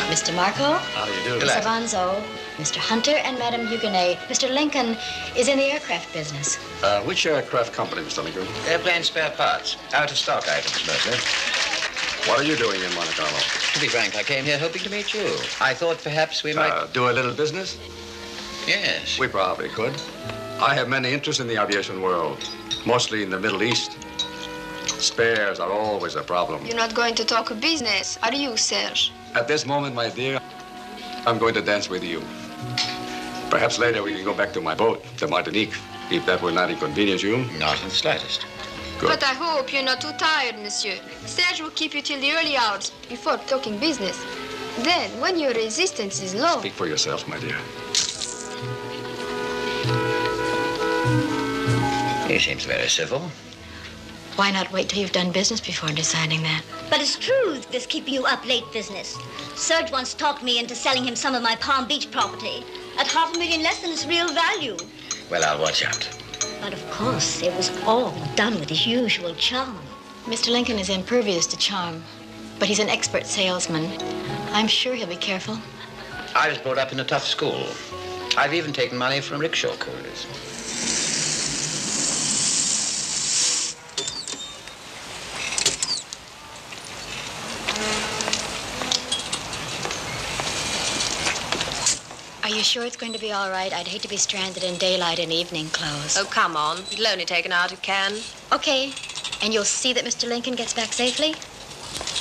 S14: Mr. Marco.
S10: How do you do?
S14: Miss Avanzo. Mr. Hunter and Madame Huguenet. Mr. Lincoln is in the aircraft business.
S4: Which aircraft company, Mr. Lincoln?
S10: Airplane spare parts. Out of stock items, mostly.
S4: What are you doing in Monte Carlo?
S10: To be frank, I came here hoping to meet you. I thought perhaps we might...
S4: Do a little business?
S10: Yes.
S4: We probably could. I have many interests in the aviation world, mostly in the Middle East. Spares are always a problem.
S11: You're not going to talk business, are you, Serge?
S4: At this moment, my dear, I'm going to dance with you. Perhaps later we can go back to my boat, the Martinique, if that will not inconvenience you.
S10: Not in the slightest.
S4: Good.
S11: But I hope you're not too tired, monsieur. Serge will keep you till the early hours before talking business. Then, when your resistance is low...
S4: Speak for yourself, my dear.
S10: He seems very civil.
S14: Why not wait till you've done business before deciding that?
S5: But it's true, this keeping you up late business. Serge once talked me into selling him some of my Palm Beach property at $500,000 less than its real value.
S10: Well, I'll watch out.
S5: But of course, it was all done with his usual charm.
S14: Mr. Lincoln is impervious to charm, but he's an expert salesman. I'm sure he'll be careful.
S10: I was brought up in a tough school. I've even taken money from rickshaw coolies.
S14: Are you sure it's going to be all right? I'd hate to be stranded in daylight in evening clothes.
S23: Oh, come on. It'll only take an hour to can.
S14: Okay. And you'll see that Mr. Lincoln gets back safely?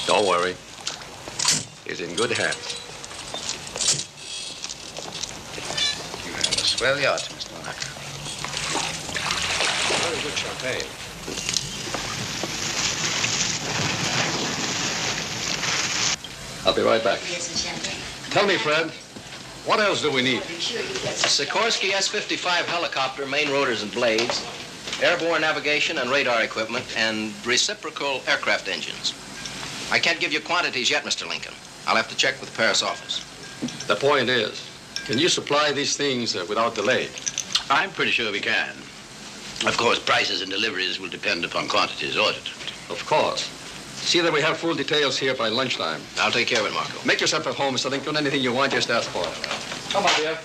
S4: Don't worry. He's in good hands.
S10: You have a swell yacht, Mr. Monaco.
S4: Very good champagne. I'll be right back. Tell me, Fred, what else do we need?
S21: Sikorsky S-55 helicopter, main rotors and blades, airborne navigation and radar equipment, and reciprocal aircraft engines. I can't give you quantities yet, Mr. Lincoln. I'll have to check with the Paris office.
S4: The point is, can you supply these things without delay?
S10: I'm pretty sure we can. Of course, prices and deliveries will depend upon quantities ordered.
S4: Of course. See that we have full details here by lunchtime.
S21: I'll take care of it, Marco.
S4: Make yourself at home, Mr. Lincoln. Anything you want, just ask for it. Come on, dear.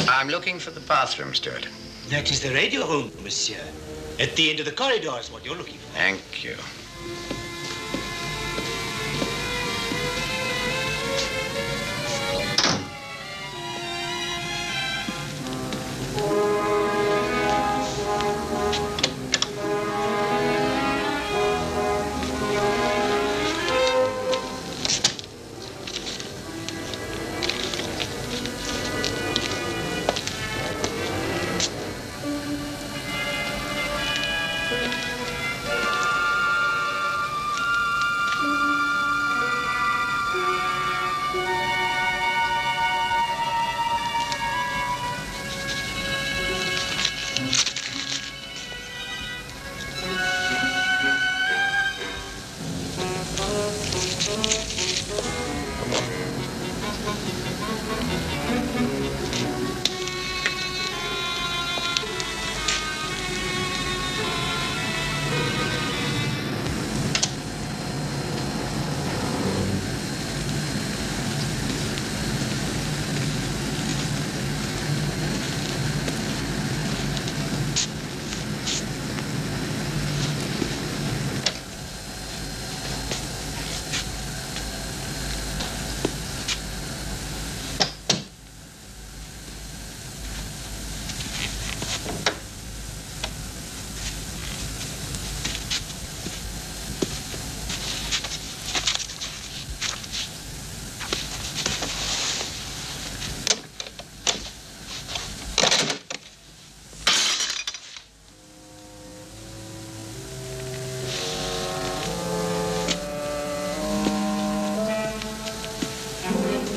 S10: I'm looking for the bathroom, steward.
S2: That is the radio room, monsieur. At the end of the corridor is what you're looking for.
S10: Thank you.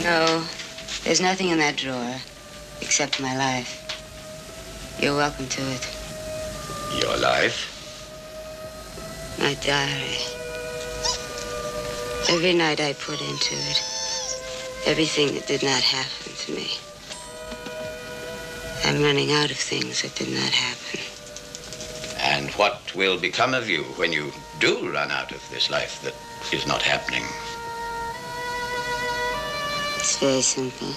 S9: No, there's nothing in that drawer except my life. You're welcome to it.
S10: Your life?
S9: My diary. Every night I put into it everything that did not happen to me. I'm running out of things that did not happen.
S10: And what will become of you when you do run out of this life that is not happening?
S9: It's very simple.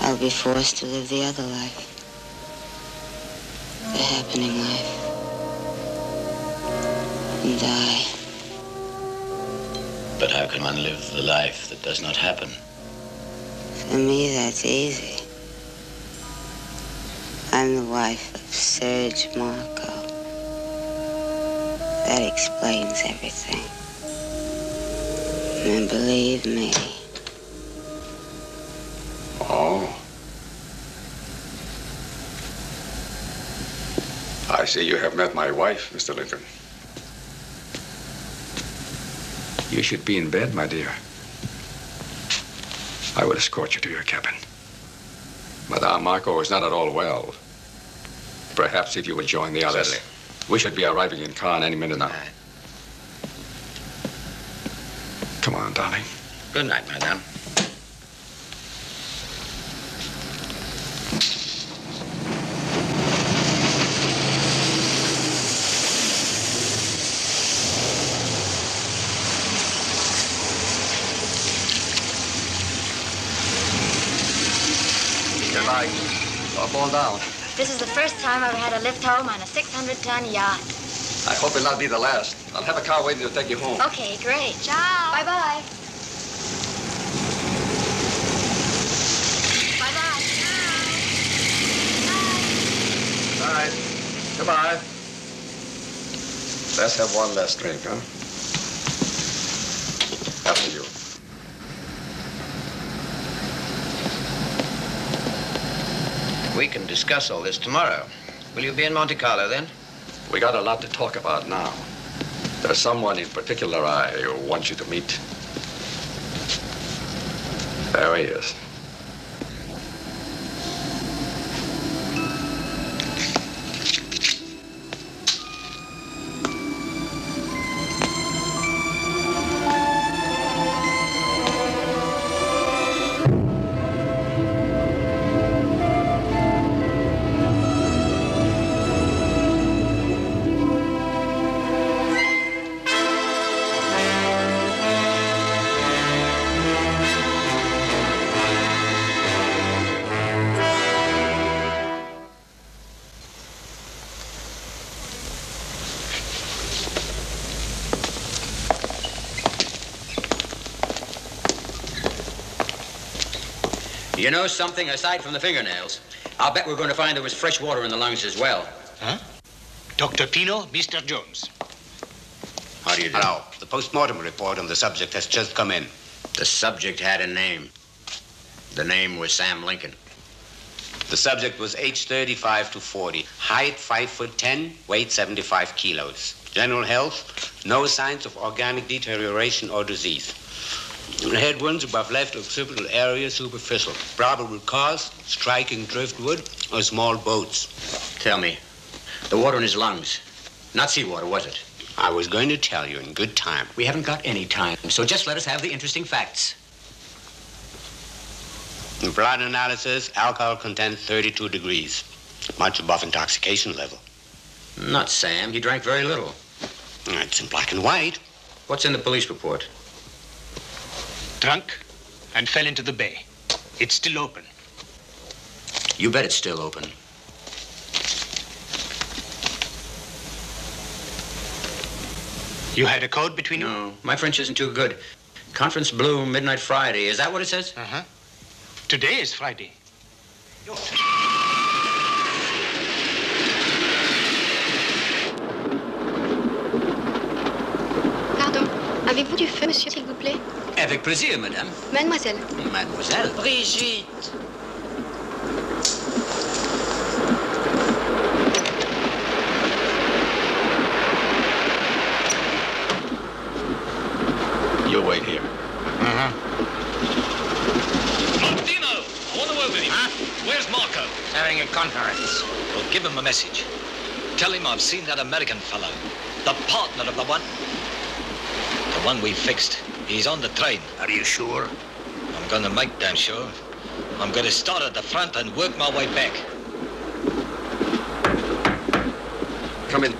S9: I'll be forced to live the other life. The happening life. And die.
S10: But how can one live the life that does not happen?
S9: For me, that's easy. I'm the wife of Serge Marco. That explains everything. And believe me.
S4: Oh. I see you have met my wife, Mr. Lincoln. You should be in bed, my dear. I will escort you to your cabin. Madame Marco is not at all well. Perhaps if you would join the others.
S10: Certainly.
S4: We should be arriving in Cannes any minute now. Come on, darling.
S10: Good night, madame.
S21: Up all down.
S5: This is the first time I've had a lift home on a 600-ton yacht.
S4: I hope it'll not be the last. I'll have a car waiting to take you home.
S5: Okay, great. Ciao. Bye-bye. Bye-bye.
S4: All right. Goodbye. Let's have one last drink, huh? After you.
S13: We can discuss all this tomorrow. Will you be in Monte Carlo then?
S4: We got a lot to talk about now. There's someone in particular I want you to meet. There he is.
S18: You know something, aside from the fingernails, I'll bet we're going to find there was fresh water in the lungs as well.
S2: Huh? Dr. Pino, Mr. Jones.
S18: How do you do?
S16: Hello. The post-mortem report on the subject has just come in.
S18: The subject had a name. The name was Sam Lincoln.
S16: The subject was age 35 to 40. Height 5'10", weight 75 kilos. General health, no signs of organic deterioration or disease. Head wounds above left occipital area superficial. Probable cause, striking driftwood or small boats.
S18: Tell me, the water in his lungs, not seawater, was it?
S16: I was going to tell you in good time.
S18: We haven't got any time, so just let us have the interesting facts.
S16: In blood analysis, alcohol content 32 degrees. Much above intoxication level.
S18: Not Sam. He drank very little.
S16: It's in black and white.
S18: What's in the police report?
S2: Drunk and fell into the bay. It's still open.
S18: You bet it's still open.
S2: You had a code between you?
S18: No, my French isn't too good. Conference Blue, midnight Friday. Is that what it says?
S2: Uh-huh. Today is Friday.
S11: Pardon, avez-vous du feu, monsieur, s'il vous plaît?
S18: Avec plaisir, madame.
S11: Mademoiselle.
S18: Mademoiselle.
S14: Brigitte.
S4: You'll wait here.
S3: Martino, I want to work with him.
S16: Huh?
S3: Where's Marco?
S16: Having a conference.
S3: Well, give him a message. Tell him I've seen that American fellow, the partner of the one we fixed. He's on the train.
S16: Are you sure?
S3: I'm gonna make damn sure. I'm gonna start at the front and work my way back.
S4: Come in.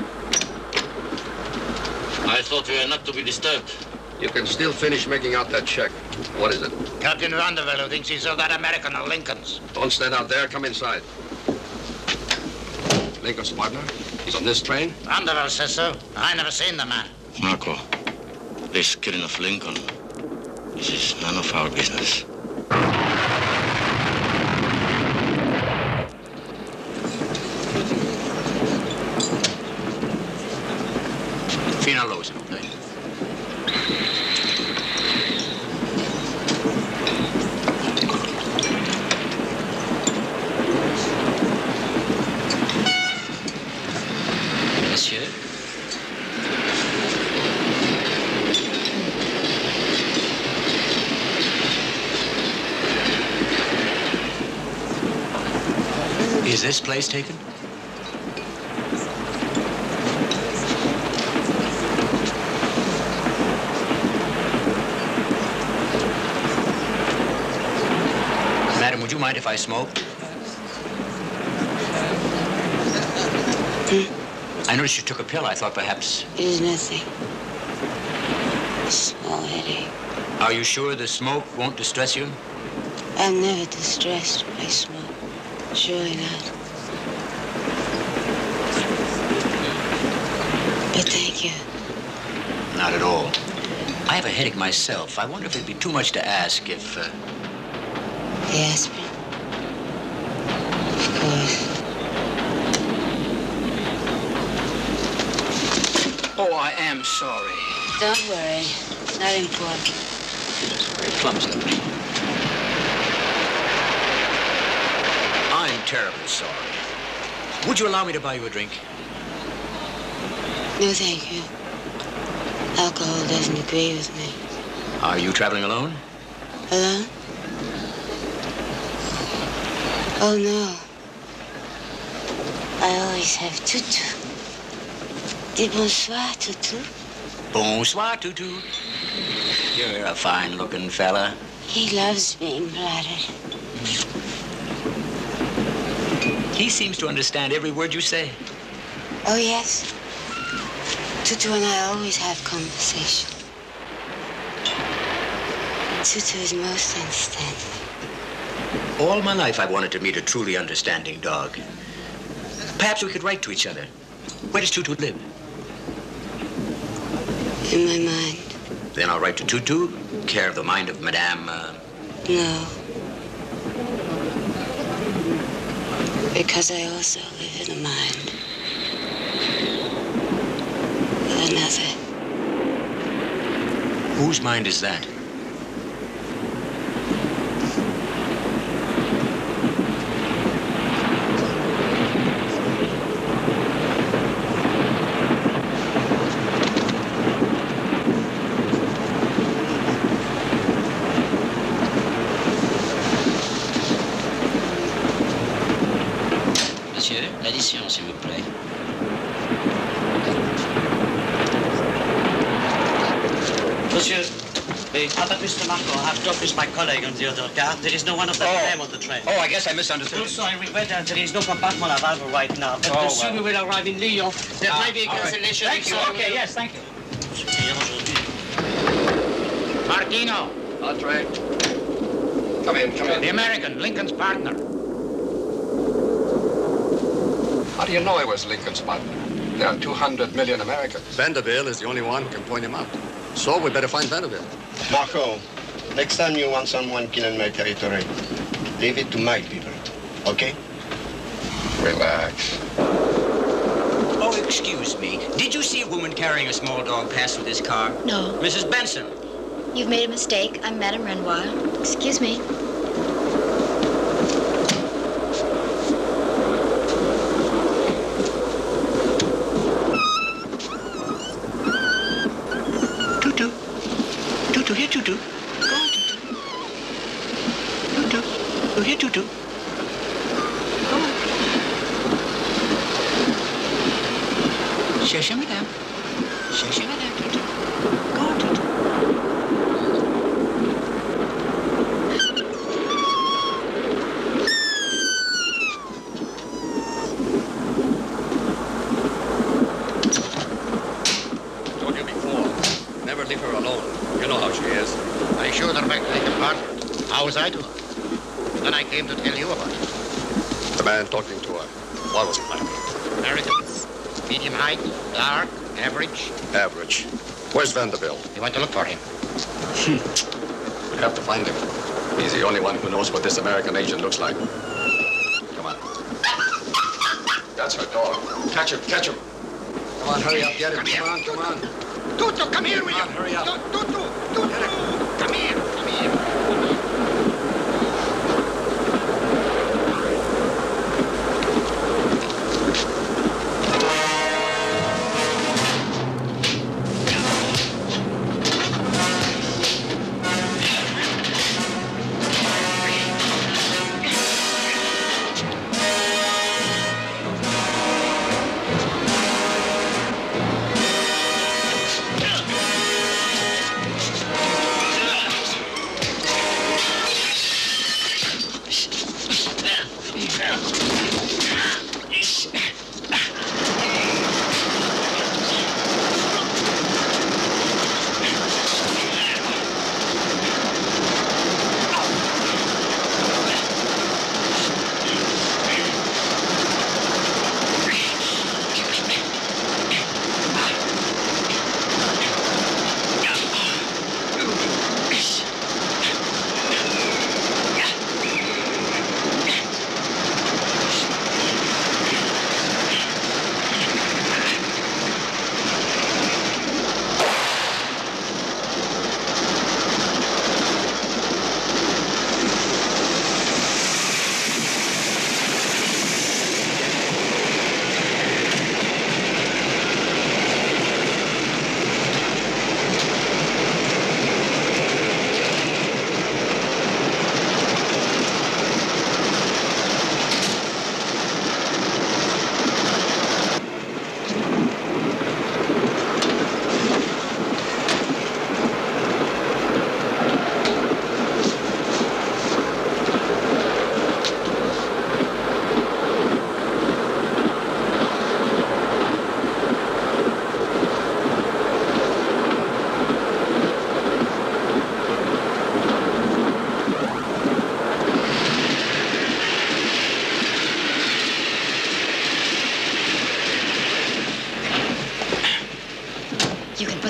S6: I thought we were not to be disturbed.
S4: You can still finish making out that check. What is it?
S16: Captain Vanderbilt who thinks he saw that American of Lincoln's.
S4: Don't stand out there. Come inside. Lincoln's partner? He's on this train?
S16: Vanderbilt says so. I never seen the man.
S6: Marco, this killing of Lincoln, this is none of our business.
S20: Finalosa.
S18: Monsieur?
S20: Is this place taken? Madam, would you mind if I smoked? I noticed you took a pill. I thought perhaps...
S9: It is nothing. A small headache.
S20: Are you sure the smoke won't distress you?
S9: I'm never distressed by smoke. Surely not. But thank you.
S20: Not at all. I have a headache myself. I wonder if it'd be too much to ask if...
S9: The aspirin? Of course.
S20: Oh, I am sorry.
S9: Don't worry. Not important.
S20: Very clumsy of me. I'm terribly sorry. Would you allow me to buy you a drink?
S9: No, thank you. Alcohol doesn't agree with me.
S20: Are you traveling alone?
S9: Alone? Oh, no. I always have Tutu. Dis bonsoir, Tutu.
S20: Bonsoir, Tutu. You're a fine-looking fella.
S9: He loves being flattered.
S20: He seems to understand every word you say.
S9: Oh, yes. Tutu and I always have conversation. Tutu is most understanding.
S20: All my life I've wanted to meet a truly understanding dog. Perhaps we could write to each other. Where does Tutu live?
S9: In my mind.
S20: Then I'll write to Tutu, care of the mind of Madame...
S9: No. Because I also live in a mind of another.
S20: Whose mind is that?
S18: L'addition, s'il vous plaît.
S22: Monsieur, other Mr. Marco have dropped with my colleague on the other car. There is no one of them name on the train.
S20: Oh, I guess I misunderstood.
S22: Also, I regret that there is no compartment available right now. But soon we will arrive in Lyon. There might be a cancellation.
S20: Thank you. Okay, yes, thank you.
S16: Martino.
S4: Andre. Come in, come in.
S16: The American, Lincoln's partner.
S4: How do you know he was Lincoln's partner? There are 200 million Americans.
S12: Vanderbilt is the only one who can point him out. So we better find Vanderbilt.
S15: Marco, next time you want someone killing my territory, leave it to my people, okay?
S4: Relax.
S20: Oh, excuse me. Did you see a woman carrying a small dog pass with this car?
S5: No.
S20: Mrs. Benson.
S5: You've made a mistake. I'm Madame Renoir. Excuse me.
S20: Tutu. Tutu, here, Tutu. Go, Go here, Tutu. Come on. Cherchez, madame. Cherchez, madame, Tutu. Go on, Tutu.
S4: Told you before. Never leave her alone. You know how she is.
S2: I showed her back to the compartment. How was I to her? Then I came to tell you about it.
S4: The man talking to her. What was he like?
S2: American. Medium height, dark, average.
S4: Average. Where's Vanderbilt?
S2: You want to look for him?
S4: We have to find him. He's the only one who knows what this American agent looks like. Come on. That's her dog. Catch him, catch him. Come on, hurry up, get him. Come on, come on.
S2: Tutu, come here, will you?
S4: Hurry up.
S2: Tutu, come here, come here.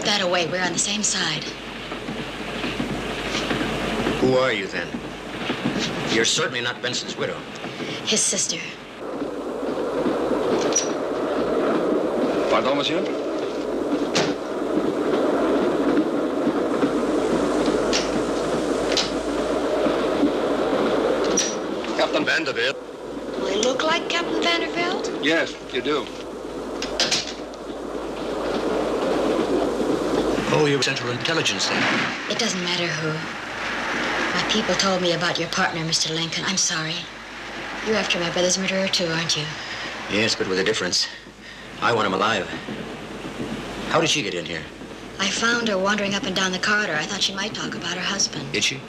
S14: That away. We're on the same side.
S20: Who are you, then? You're certainly not Benson's widow.
S14: His sister.
S4: Pardon, monsieur? Captain Vanderbilt.
S14: Will he look like Captain Vanderbilt?
S4: Yes, you do.
S20: Oh, you're Central Intelligence, then?
S14: It doesn't matter who. My people told me about your partner, Mr. Lincoln. I'm sorry. You're after my brother's murderer, too, aren't you?
S20: Yes, but with a difference. I want him alive. How did she get in here?
S14: I found her wandering up and down the corridor. I thought she might talk about her husband.
S20: Did she?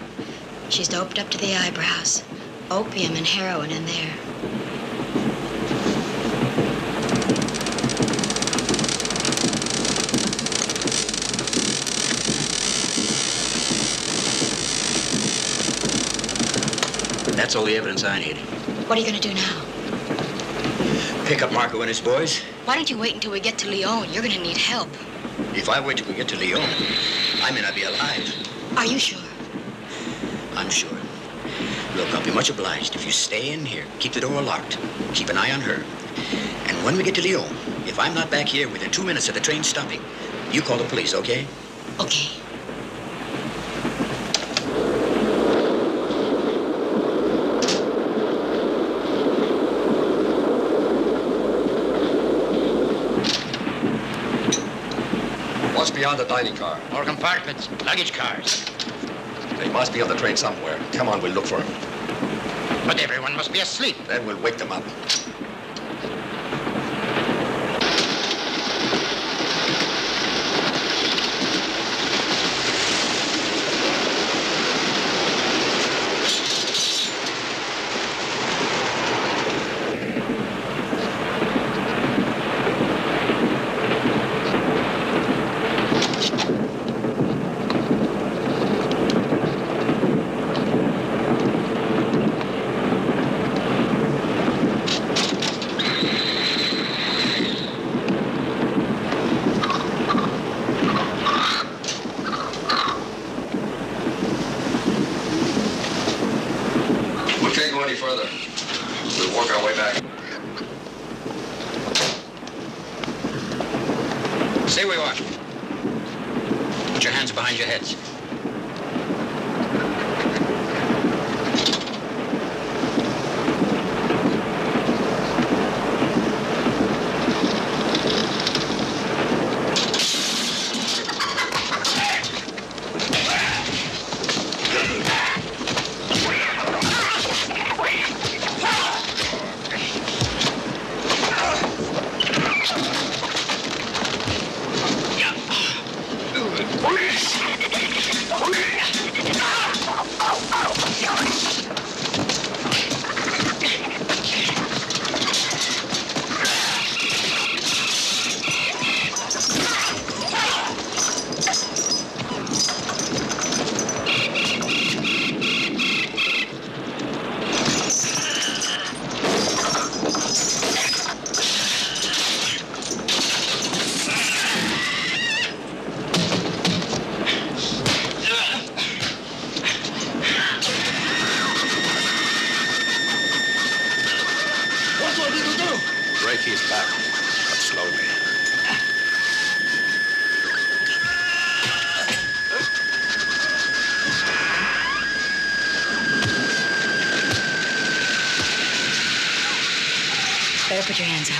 S14: She's doped up to the eyebrows. Opium and heroin in there.
S20: That's all the evidence I need.
S14: What are you going to do now?
S20: Pick up Marco and his boys.
S14: Why don't you wait until we get to Lyon? You're going to need help.
S20: If I wait till we get to Lyon, I may not be alive.
S14: Are you sure?
S20: I'm sure. Look, I'll be much obliged if you stay in here. Keep the door locked. Keep an eye on her. And when we get to Lyon, if I'm not back here within 2 minutes of the train stopping, you call the police, okay?
S14: Okay.
S4: What's beyond the dining car?
S2: More compartments, luggage cars.
S4: They must be on the train somewhere. Come on, we'll look for him.
S2: But everyone must be asleep.
S10: Then we'll wake them up.
S20: Stay where you are. Put your hands behind your heads.
S14: Better put your hands up.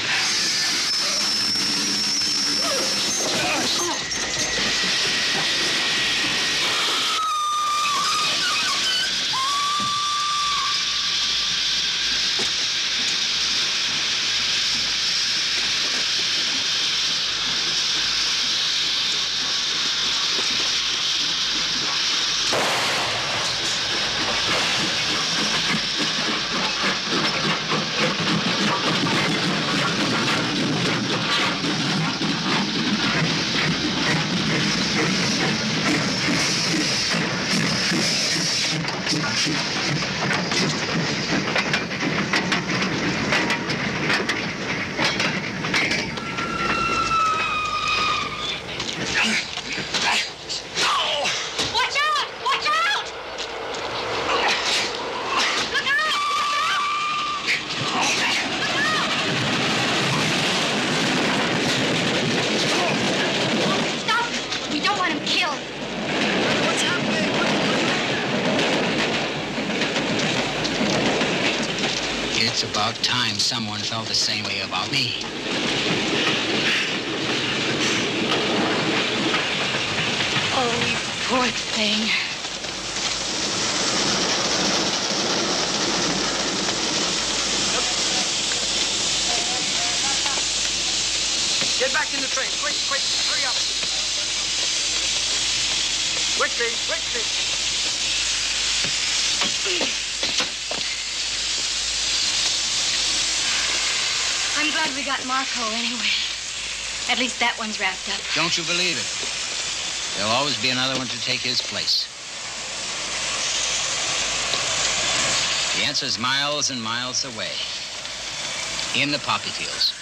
S20: It's about time someone felt the same way about me.
S14: Oh, you poor thing.
S21: Get back in the train. Quick, quick. Hurry up. Quickly, quickly.
S14: I'm glad we got Marco anyway. At least that one's wrapped up.
S20: Don't you believe it? There'll always be another one to take his place. The answer's miles and miles away. In the poppy fields.